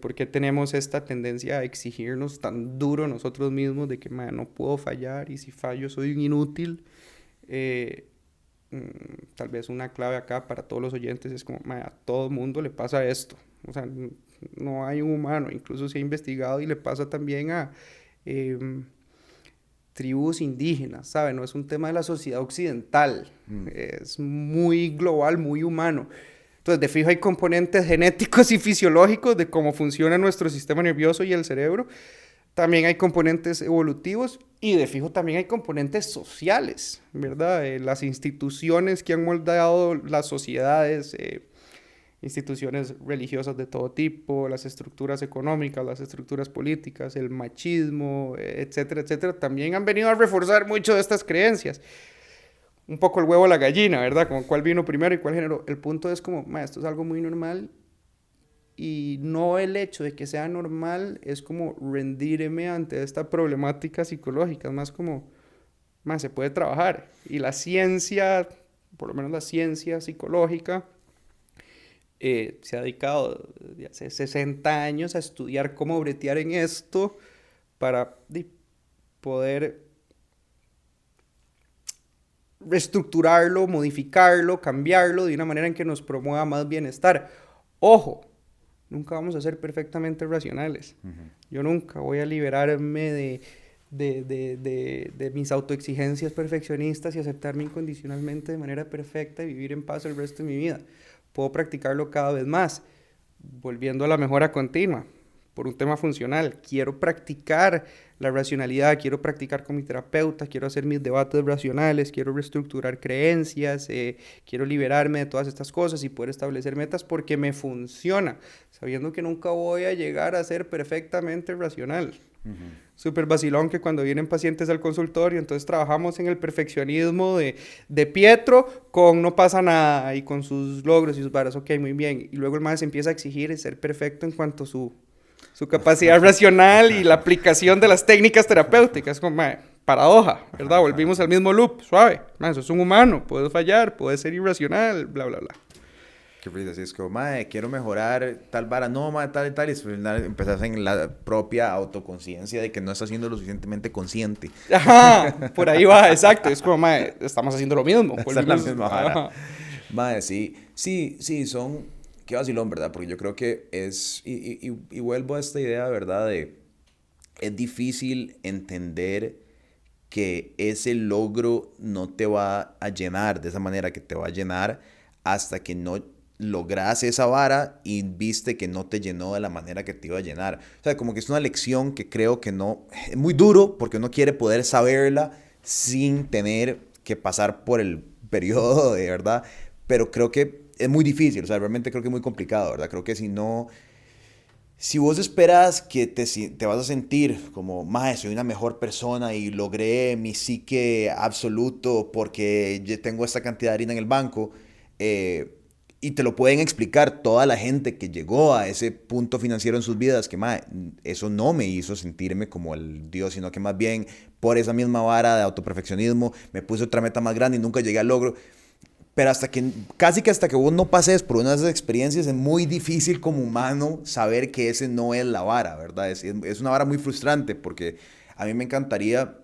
por qué tenemos esta tendencia a exigirnos tan duro nosotros mismos de que no puedo fallar y si fallo soy un inútil. Tal vez una clave acá para todos los oyentes es como a todo mundo le pasa esto. O sea, no hay un humano, incluso se ha investigado y le pasa también a tribus indígenas, ¿sabe? No es un tema de la sociedad occidental, es muy global, muy humano. Entonces, de fijo hay componentes genéticos y fisiológicos de cómo funciona nuestro sistema nervioso y el cerebro. También hay componentes evolutivos y de fijo también hay componentes sociales, ¿verdad? Las instituciones que han moldeado las sociedades, instituciones religiosas de todo tipo, las estructuras económicas, las estructuras políticas, el machismo, etcétera, etcétera, también han venido a reforzar mucho de estas creencias. un poco el huevo o la gallina, ¿verdad? Como cuál vino primero y cuál generó. El punto es como, ma, esto es algo muy normal y no el hecho de que sea normal es como rendirme ante esta problemática psicológica, es más como, ma, se puede trabajar. Y la ciencia, por lo menos la ciencia psicológica, se ha dedicado desde hace 60 años a estudiar cómo bretear en esto para poder reestructurarlo, modificarlo, cambiarlo de una manera en que nos promueva más bienestar. Ojo, nunca vamos a ser perfectamente racionales. Yo nunca voy a liberarme de mis autoexigencias perfeccionistas y aceptarme incondicionalmente de manera perfecta y vivir en paz el resto de mi vida. Puedo practicarlo cada vez más, volviendo a la mejora continua, por un tema funcional. Quiero practicar la racionalidad, quiero practicar con mi terapeuta, quiero hacer mis debates racionales, quiero reestructurar creencias, quiero liberarme de todas estas cosas y poder establecer metas porque me funciona, sabiendo que nunca voy a llegar a ser perfectamente racional. Súper vacilón que cuando vienen pacientes al consultorio, entonces trabajamos en el perfeccionismo de Pietro con no pasa nada y con sus logros y sus varas, ok, muy bien. Y luego el maestro empieza a exigir ser perfecto en cuanto a su capacidad racional y la aplicación de las técnicas terapéuticas. Como, paradoja, ¿verdad? Volvimos al mismo loop, suave. Eso es un humano, puede fallar, puede ser irracional, bla, bla, bla. Qué risa, así es como, mae, quiero mejorar tal vara, no, mae, tal y tal, y después empezás en la propia autoconciencia de que no estás siendo lo suficientemente consciente. Ajá, por ahí va, exacto, es como, mae, estamos haciendo lo mismo. Es la misma vara. Mae, sí, son, qué vacilón, ¿verdad? Porque yo creo que es, y vuelvo a esta idea, ¿verdad? Es difícil entender que ese logro no te va a llenar de esa manera que te va a llenar hasta que no logras esa vara y viste que no te llenó de la manera que te iba a llenar. O sea, como que es una lección que creo que no... Es muy duro porque uno quiere poder saberla sin tener que pasar por el periodo de verdad, pero creo que es muy difícil, o sea, realmente creo que es muy complicado, ¿verdad? Creo que si no... Si vos esperas que te vas a sentir como, mae, soy una mejor persona y logré mi psique absoluto porque yo tengo esta cantidad de harina en el banco, y te lo pueden explicar toda la gente que llegó a ese punto financiero en sus vidas, que mae, eso no me hizo sentirme como el Dios, sino que más bien por esa misma vara de autoperfeccionismo me puse otra meta más grande y nunca llegué al logro. Pero casi que hasta que vos no pases por una de esas experiencias, es muy difícil como humano saber que ese no es la vara, ¿verdad? Es una vara muy frustrante porque a mí me encantaría,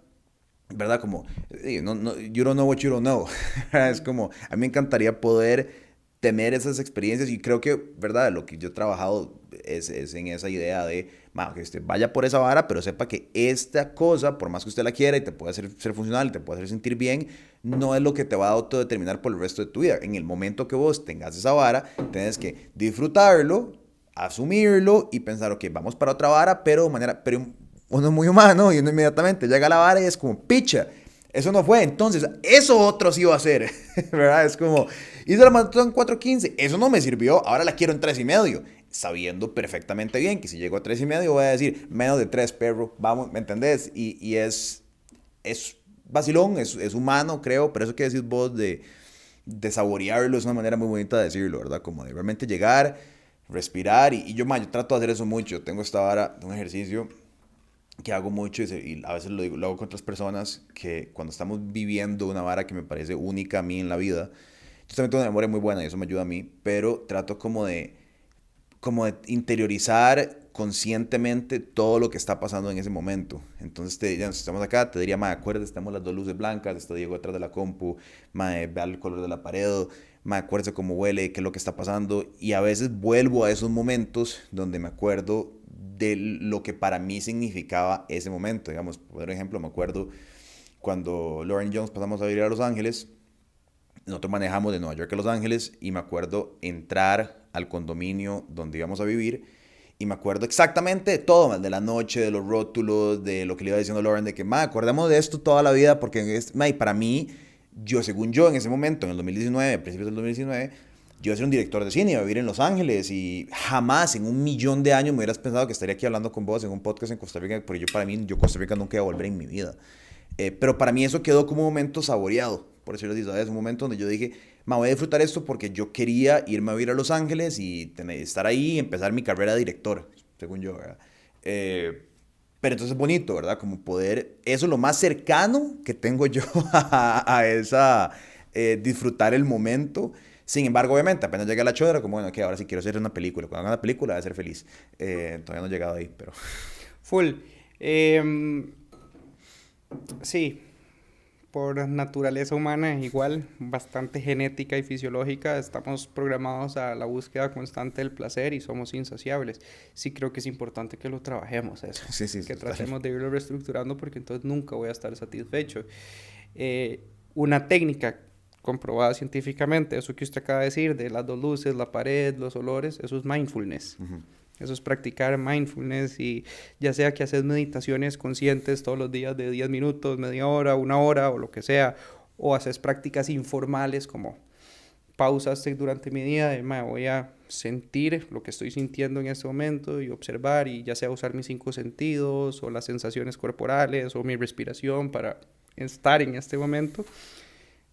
¿verdad? Como, you don't know what you don't know. Es como, a mí me encantaría poder tener esas experiencias y creo que, ¿verdad? Lo que yo he trabajado es en esa idea de, que usted vaya por esa vara, pero sepa que esta cosa, por más que usted la quiera y te pueda hacer ser funcional, te pueda hacer sentir bien, no es lo que te va a autodeterminar por el resto de tu vida. En el momento que vos tengas esa vara, tienes que disfrutarlo, asumirlo y pensar, ok, vamos para otra vara, pero uno es muy humano y uno inmediatamente llega a la vara y es como, picha, eso no fue, entonces, eso otro sí iba a hacer, ¿verdad? Es como, hice la maratón en 4:15, eso no me sirvió, ahora la quiero en 3:30, sabiendo perfectamente bien que si llego a 3:30 voy a decir, menos de 3, perro, vamos, ¿me entendés? Y es vacilón, es humano, creo, pero eso que decís vos de saborearlo es una manera muy bonita de decirlo, ¿verdad? Como de realmente llegar, respirar, y yo trato de hacer eso mucho, tengo esta vara de un ejercicio que hago mucho y a veces lo hago con otras personas, que cuando estamos viviendo una vara que me parece única a mí en la vida, yo también tengo una memoria muy buena y eso me ayuda a mí, pero trato como de interiorizar conscientemente todo lo que está pasando en ese momento. Entonces, si estamos acá, te diría, acuérdate, estamos las dos luces blancas, está Diego detrás de la compu, vea el color de la pared, acuérdate cómo huele, qué es lo que está pasando, y a veces vuelvo a esos momentos donde me acuerdo de lo que para mí significaba ese momento. Digamos, por ejemplo, me acuerdo cuando Lauren y Jones pasamos a vivir a Los Ángeles. Nosotros manejamos de Nueva York a Los Ángeles y me acuerdo entrar al condominio donde íbamos a vivir y me acuerdo exactamente de todo, de la noche, de los rótulos, de lo que le iba diciendo Lauren, de que, acordemos de esto toda la vida porque para mí, según yo en ese momento, en el 2019, principios del 2019, yo iba a ser un director de cine, iba a vivir en Los Ángeles y jamás en 1.000.000 de años me hubieras pensado que estaría aquí hablando con vos en un podcast en Costa Rica, porque para mí, Costa Rica nunca iba a volver en mi vida. Pero para mí eso quedó como un momento saboreado, por decirlo así, ¿sabes? Un momento donde yo dije, me voy a disfrutar esto porque yo quería irme a vivir a Los Ángeles y estar ahí y empezar mi carrera de director, según yo, ¿verdad? Pero entonces es bonito, ¿verdad? Como poder, eso es lo más cercano que tengo yo a esa, disfrutar el momento. Sin embargo, obviamente, apenas llegué a la chodra, como, bueno, que ahora sí quiero hacer una película. Cuando haga una película, voy a ser feliz. Todavía no he llegado ahí, pero... Full. Sí, por naturaleza humana, igual, bastante genética y fisiológica, estamos programados a la búsqueda constante del placer y somos insaciables. Sí creo que es importante que lo trabajemos eso, Sí, sí, que total. tratemos de irlo reestructurando porque entonces nunca voy a estar satisfecho. Una técnica comprobada científicamente, eso que usted acaba de decir, de las dos luces, la pared, los olores, eso es mindfulness. Eso es practicar mindfulness y ya sea que haces meditaciones conscientes todos los días de 10 minutos, media hora, una hora o lo que sea, o haces prácticas informales como pausas durante mi día, de, voy a sentir lo que estoy sintiendo en este momento y observar y ya sea usar mis 5 sentidos o las sensaciones corporales o mi respiración para estar en este momento.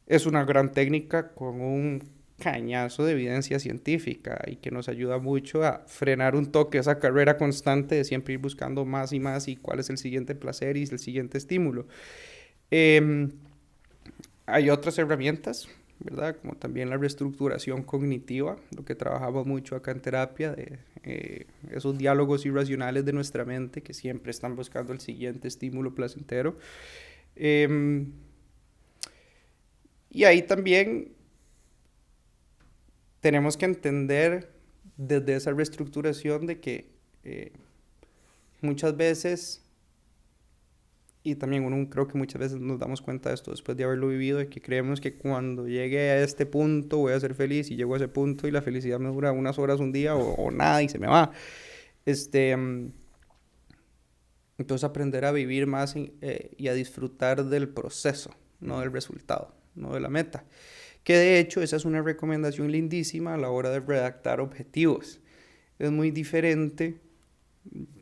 Es una gran técnica con un cañazo de evidencia científica y que nos ayuda mucho a frenar un toque esa carrera constante de siempre ir buscando más y cuál es el siguiente placer y el siguiente estímulo. Hay otras herramientas, ¿verdad? Como también la reestructuración cognitiva, lo que trabajamos mucho acá en terapia, de esos diálogos irracionales de nuestra mente que siempre están buscando el siguiente estímulo placentero. Y ahí también tenemos que entender desde esa reestructuración de que muchas veces, y también uno creo que muchas veces nos damos cuenta de esto después de haberlo vivido, de que creemos que cuando llegue a este punto voy a ser feliz y llego a ese punto y la felicidad me dura unas horas, un día o nada y se me va. Entonces aprender a vivir más y a disfrutar del proceso, no del resultado, no de la meta. Que de hecho esa es una recomendación lindísima a la hora de redactar objetivos. Es muy diferente,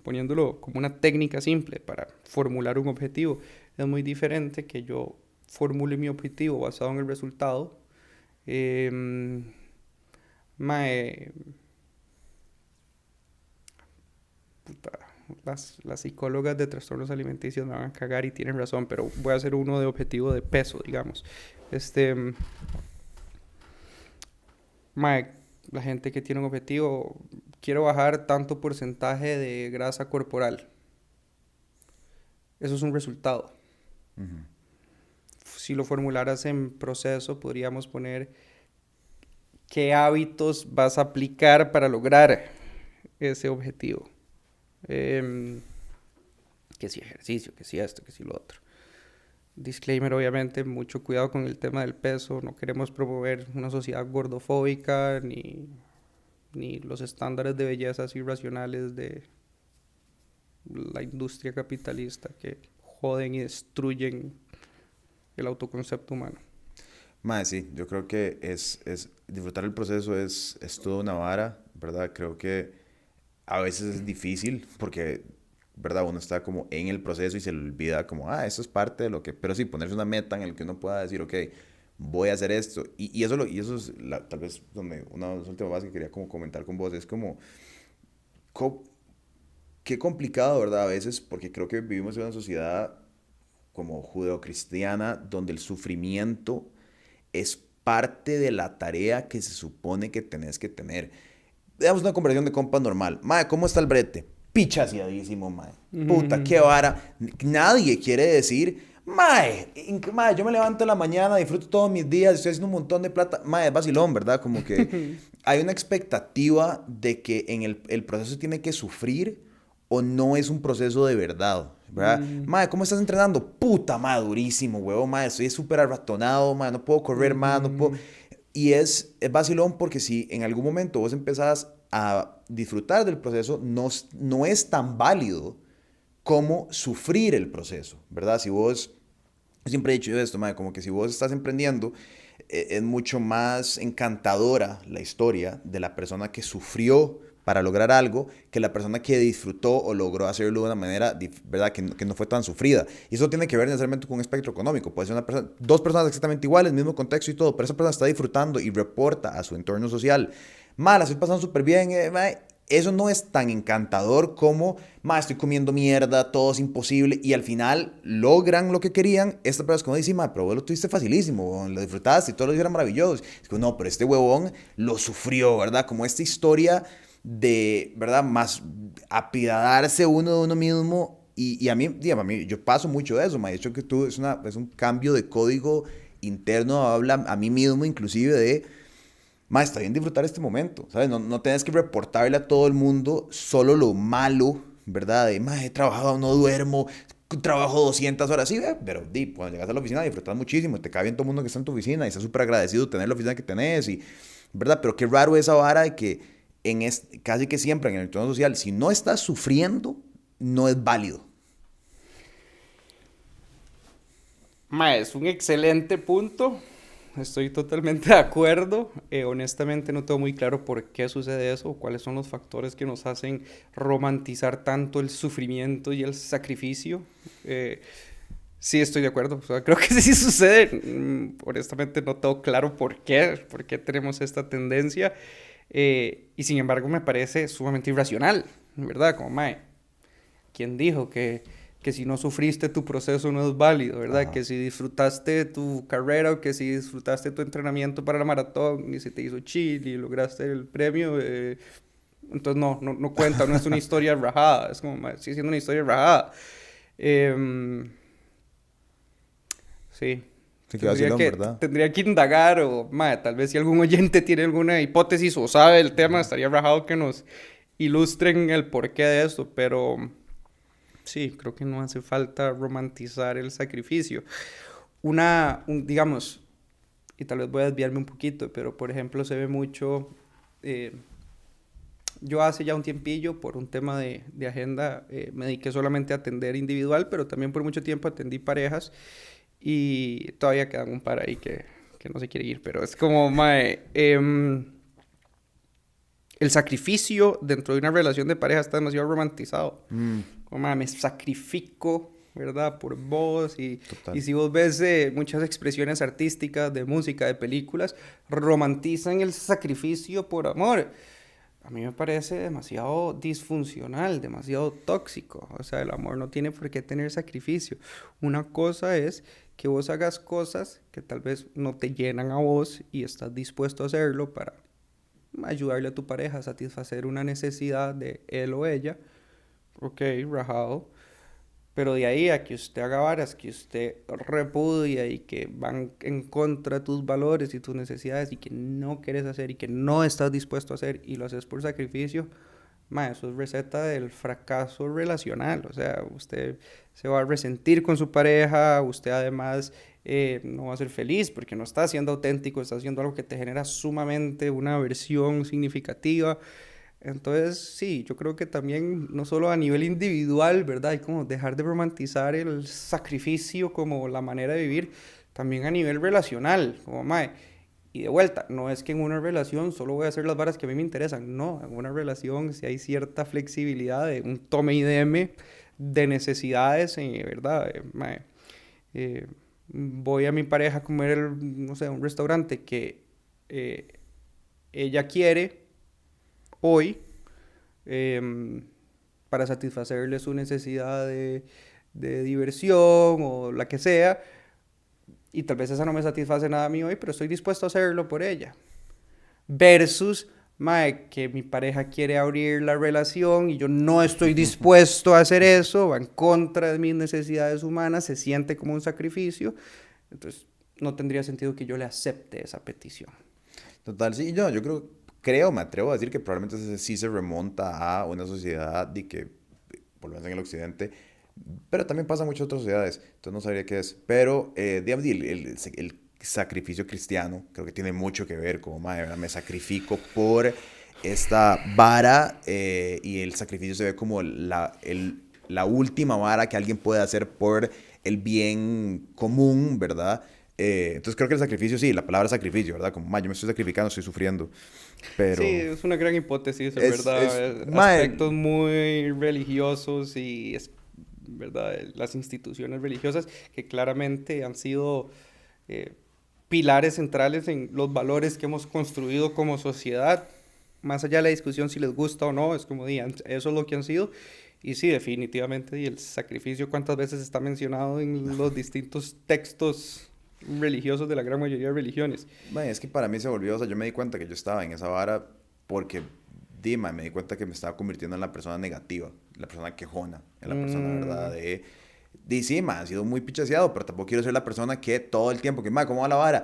poniéndolo como una técnica simple para formular un objetivo, es muy diferente que yo formule mi objetivo basado en el resultado. Las psicólogas de trastornos alimenticios me van a cagar y tienen razón, pero voy a hacer uno de objetivo de peso, digamos. La gente que tiene un objetivo, quiero bajar tanto porcentaje de grasa corporal. Eso es un resultado. Si lo formularas en proceso, podríamos poner qué hábitos vas a aplicar para lograr ese objetivo. Que si ejercicio, que si esto, que si lo otro. Disclaimer, obviamente, mucho cuidado con el tema del peso. No queremos promover una sociedad gordofóbica ni los estándares de bellezas irracionales de la industria capitalista que joden y destruyen el autoconcepto humano. Sí, yo creo que es disfrutar el proceso es toda una vara, ¿verdad? Creo que a veces es difícil porque, ¿verdad? Uno está como en el proceso y se le olvida como, eso es parte de lo que... Pero sí, ponerse una meta en el que uno pueda decir, ok, voy a hacer esto. Y eso es tal vez donde una de las últimas cosas que quería como comentar con vos es como, qué complicado, ¿verdad? A veces, porque creo que vivimos en una sociedad como judeocristiana donde el sufrimiento es parte de la tarea que se supone que tenés que tener. Veamos una conversación de compas normal. Mae, ¿cómo está el brete? Pichaseadísimo, mae. Puta, qué vara. Nadie quiere decir, mae, yo me levanto en la mañana, disfruto todos mis días, estoy haciendo un montón de plata. Mae, es vacilón, ¿verdad? Como que hay una expectativa de que en el proceso tiene que sufrir o no es un proceso de verdad, ¿verdad? Mae, ¿cómo estás entrenando? Puta, mae, durísimo, huevón, mae, estoy súper arratonado, mae, no puedo correr más, no puedo... Y es vacilón porque si en algún momento vos empezás a disfrutar del proceso, no es tan válido como sufrir el proceso, ¿verdad? Si vos, siempre he dicho yo esto, madre, como que si vos estás emprendiendo, es mucho más encantadora la historia de la persona que sufrió para lograr algo que la persona que disfrutó o logró hacerlo de una manera, ¿verdad? Que no fue tan sufrida. Y eso tiene que ver necesariamente con un espectro económico. Puede ser una persona, dos personas exactamente iguales, mismo contexto y todo, pero esa persona está disfrutando y reporta a su entorno social. La estoy pasando súper bien, eso no es tan encantador como, estoy comiendo mierda, todo es imposible, y al final logran lo que querían. Esta persona es como dice, pero vos lo tuviste facilísimo, lo disfrutaste y todo lo era maravilloso. Es como, no, pero este huevón lo sufrió, ¿verdad? Como esta historia de, ¿verdad? Más apiadarse uno de uno mismo. Y a mí, yo paso mucho de eso, de hecho que tú es un cambio de código interno, habla a mí mismo inclusive de está bien disfrutar este momento, ¿sabes? No tienes que reportarle a todo el mundo solo lo malo, ¿verdad? De, he trabajado, no duermo, trabajo 200 horas, sí, pero cuando llegas a la oficina disfrutas muchísimo, te cae bien todo el mundo que está en tu oficina y estás súper agradecido de tener la oficina que tenés, y, ¿verdad? Pero qué raro esa vara de que casi que siempre en el entorno social, si no estás sufriendo, no es válido. Es un excelente punto. Estoy totalmente de acuerdo. Honestamente no tengo muy claro por qué sucede eso, cuáles son los factores que nos hacen romantizar tanto el sufrimiento y el sacrificio. Sí, estoy de acuerdo. O sea, creo que sí sucede. Honestamente no tengo claro por qué tenemos esta tendencia. Y sin embargo me parece sumamente irracional, ¿verdad? Como, ¿quién dijo que si no sufriste tu proceso no es válido, ¿verdad? Ajá. Que si disfrutaste tu carrera o que si disfrutaste tu entrenamiento para la maratón y se te hizo chill y lograste el premio, entonces no cuenta, no es una historia rajada, es como, sigue siendo una historia rajada. Sí. Sí, que vacilón, ¿verdad? Tendría que indagar o, tal vez si algún oyente tiene alguna hipótesis o sabe el tema, estaría rajado que nos ilustren el porqué de esto, pero sí, creo que no hace falta romantizar el sacrificio. Digamos, y tal vez voy a desviarme un poquito, pero por ejemplo se ve mucho, yo hace ya un tiempillo, por un tema de agenda, me dediqué solamente a atender individual, pero también por mucho tiempo atendí parejas y todavía quedan un par ahí que no se quiere ir, pero es como, el sacrificio dentro de una relación de pareja está demasiado romantizado. Como, me sacrifico, ¿verdad? Por vos. Y si vos ves muchas expresiones artísticas, de música, de películas, romantizan el sacrificio por amor. A mí me parece demasiado disfuncional, demasiado tóxico. O sea, el amor no tiene por qué tener sacrificio. Una cosa es que vos hagas cosas que tal vez no te llenan a vos y estás dispuesto a hacerlo para ayudarle a tu pareja a satisfacer una necesidad de él o ella. Ok, rajado. Pero de ahí a que usted haga varas que usted repudia y que van en contra de tus valores y tus necesidades y que no quieres hacer y que no estás dispuesto a hacer y lo haces por sacrificio, eso es receta del fracaso relacional. O sea, usted se va a resentir con su pareja, usted además no va a ser feliz porque no está siendo auténtico, está haciendo algo que te genera sumamente una aversión significativa. Entonces, sí, yo creo que también, no solo a nivel individual, ¿verdad? Hay como dejar de romantizar el sacrificio como la manera de vivir, también a nivel relacional, como, y de vuelta, no es que en una relación solo voy a hacer las varas que a mí me interesan, no, en una relación si hay cierta flexibilidad de un tome y deme de necesidades, ¿verdad? Voy a mi pareja a comer, no sé, un restaurante que ella quiere hoy, para satisfacerle su necesidad de diversión o la que sea, y tal vez esa no me satisface nada a mí hoy, pero estoy dispuesto a hacerlo por ella. Versus, que mi pareja quiere abrir la relación y yo no estoy dispuesto a hacer eso, va en contra de mis necesidades humanas, se siente como un sacrificio, entonces no tendría sentido que yo le acepte esa petición. Total, sí, yo me atrevo a decir que probablemente sí se remonta a una sociedad de que, por lo menos en el occidente, pero también pasa en muchas otras sociedades, entonces no sabría qué es, pero digamos, el sacrificio cristiano creo que tiene mucho que ver con, me sacrifico por esta vara, y el sacrificio se ve como la última vara que alguien puede hacer por el bien común, ¿verdad? Entonces creo que el sacrificio, sí, la palabra sacrificio, ¿verdad? Como, yo me estoy sacrificando, estoy sufriendo, pero... Sí, es una gran hipótesis, en Es, es, verdad. mae, Aspectos muy religiosos y, ¿verdad? Las instituciones religiosas que claramente han sido eh, pilares centrales en los valores que hemos construido como sociedad. Más allá de la discusión si les gusta o no, es como, eso es lo que han sido. Y sí, definitivamente, y el sacrificio, ¿cuántas veces está mencionado en los distintos textos religiosos de la gran mayoría de religiones? es que para mí se volvió, o sea, yo me di cuenta que yo estaba en esa vara porque, Dima, me di cuenta que me estaba convirtiendo en la persona negativa, la persona quejona, en la persona, ¿verdad? Mm, Sí, ha sido muy pichaseado, pero tampoco quiero ser la persona que todo el tiempo, que, ¿cómo va la vara?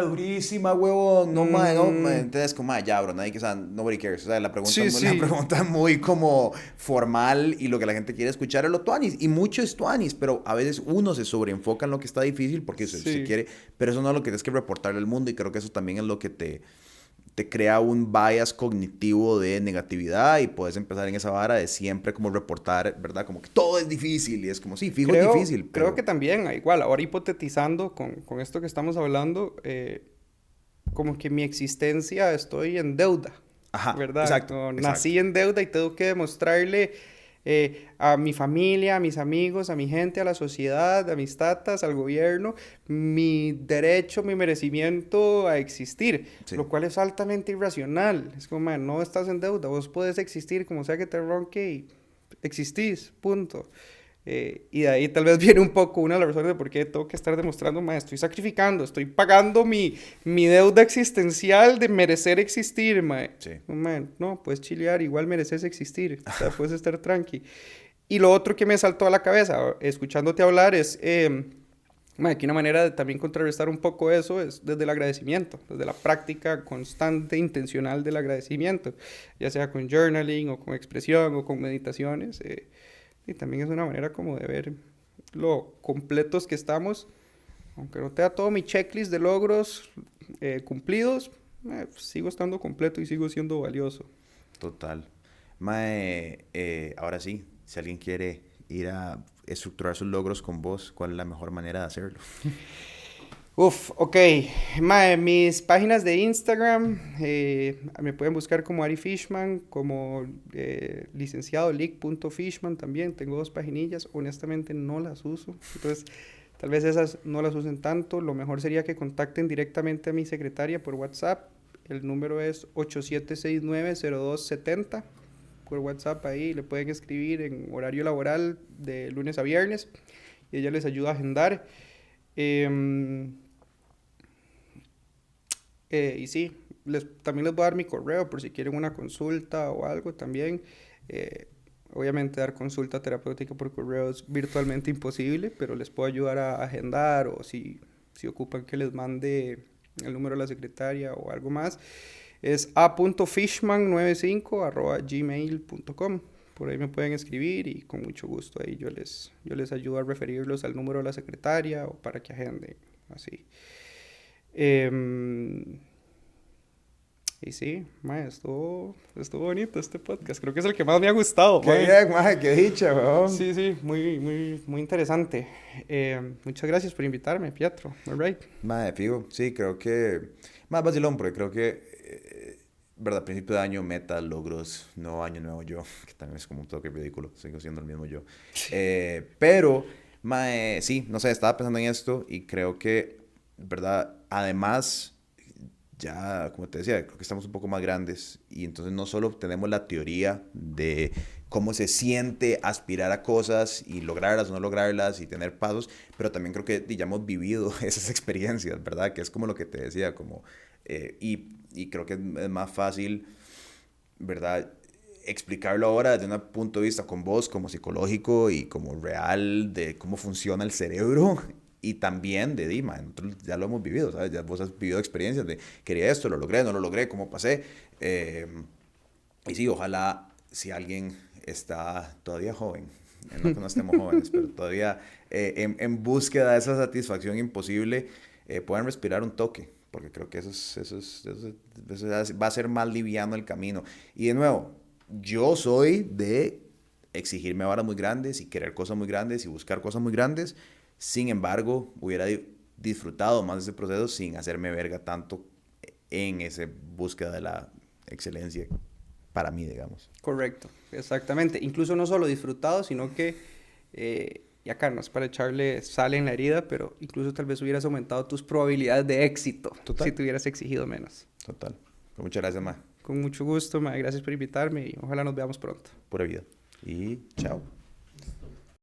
Durísima, huevón, no, no, mm, entonces, como, ya, bro, nadie que, o sea, nobody cares, o sea, la pregunta, sí, la sí. pregunta muy como formal y lo que la gente quiere escuchar es lo tuanis, y mucho es tuanis, pero a veces uno se sobreenfoca en lo que está difícil porque se Sí. quiere, pero eso no es lo que tienes que reportarle al mundo y creo que eso también es lo que te crea un bias cognitivo de negatividad y puedes empezar en esa vara de siempre como reportar, ¿verdad? Como que todo es difícil y es como, sí, fijo es difícil, Creo que pero... también, igual, ahora hipotetizando con esto que estamos hablando, como que mi existencia estoy en deuda, Ajá, ¿verdad? exacto, Como exacto. nací en deuda y tengo que demostrarle a mi familia, a mis amigos, a mi gente, a la sociedad, a mis tatas, al gobierno, mi derecho, mi merecimiento a existir, Sí. lo cual es altamente irracional. Es como, man, no estás en deuda, vos puedes existir como sea que te ronque y existís, punto. Y de ahí tal vez viene un poco una de las razones de por qué tengo que estar demostrando, ma, estoy sacrificando, estoy pagando mi deuda existencial de merecer existir, ma. Sí. No, puedes chilear, igual mereces existir, o sea, puedes estar tranqui. Y lo otro que me saltó a la cabeza, escuchándote hablar, es que una manera de también contrarrestar un poco eso es desde el agradecimiento, desde la práctica constante, intencional del agradecimiento, ya sea con journaling o con expresión o con meditaciones. Y también es una manera como de ver lo completos que estamos, aunque no te da todo mi checklist de logros cumplidos, sigo estando completo y sigo siendo valioso. Total. Ahora sí, si alguien quiere ir a estructurar sus logros con vos, ¿cuál es la mejor manera de hacerlo? Uf, ok. Mis páginas de Instagram me pueden buscar como Ari Fishman, como licenciado lic.fishman también. Tengo 2 paginillas, honestamente no las uso. Entonces, tal vez esas no las usen tanto. Lo mejor sería que contacten directamente a mi secretaria por WhatsApp. El número es 87690270. Por WhatsApp ahí le pueden escribir en horario laboral de lunes a viernes y ella les ayuda a agendar. Em, y sí, también les voy a dar mi correo por si quieren una consulta o algo también. Eh, Obviamente dar consulta terapéutica por correo es virtualmente imposible, pero les puedo ayudar a agendar o si ocupan que les mande el número de la secretaria o algo más. Es a.fishman95@gmail.com. Por ahí me pueden escribir y con mucho gusto ahí yo les ayudo a referirlos al número de la secretaria o para que agenden, así. Em, y sí, estuvo bonito este podcast. Creo que es el que más me ha gustado, Qué mae. bien, qué dicha, weón. Sí, sí, muy, muy, muy interesante. Muchas gracias por invitarme, Pietro. All right. Figo, sí, creo que... Más vacilón, porque creo que, verdad, principio de año, metas, logros, nuevo año, nuevo yo, que también es como un toque ridículo, sigo siendo el mismo yo. Pero, sí, no sé, estaba pensando en esto y creo que, verdad, además, ya, como te decía, creo que estamos un poco más grandes y entonces no solo tenemos la teoría de cómo se siente aspirar a cosas y lograrlas o no lograrlas y tener pasos, pero también creo que ya hemos vivido esas experiencias, ¿verdad? Que es como lo que te decía, como, y creo que es más fácil, ¿verdad? Explicarlo ahora desde un punto de vista con vos, como psicológico y como real de cómo funciona el cerebro y también de Dima, nosotros ya lo hemos vivido, ¿sabes? Ya vos has vivido experiencias de quería esto, lo logré, no lo logré, cómo pasé. Eh, y sí, ojalá si alguien está todavía joven, no que no estemos jóvenes, pero todavía en búsqueda de esa satisfacción imposible, puedan respirar un toque, porque creo que eso va a ser más liviano el camino. Y de nuevo, yo soy de exigirme varas muy grandes y querer cosas muy grandes y buscar cosas muy grandes. Sin embargo, disfrutado más ese proceso sin hacerme verga tanto en esa búsqueda de la excelencia para mí, digamos. Correcto, exactamente. Incluso no solo disfrutado, sino que, y acá no es para echarle sal en la herida, pero incluso tal vez hubieras aumentado tus probabilidades de éxito. Total. Si te hubieras exigido menos. Total. Muchas gracias, ma. Con mucho gusto, ma. Gracias por invitarme y ojalá nos veamos pronto. Pura vida. Y chao.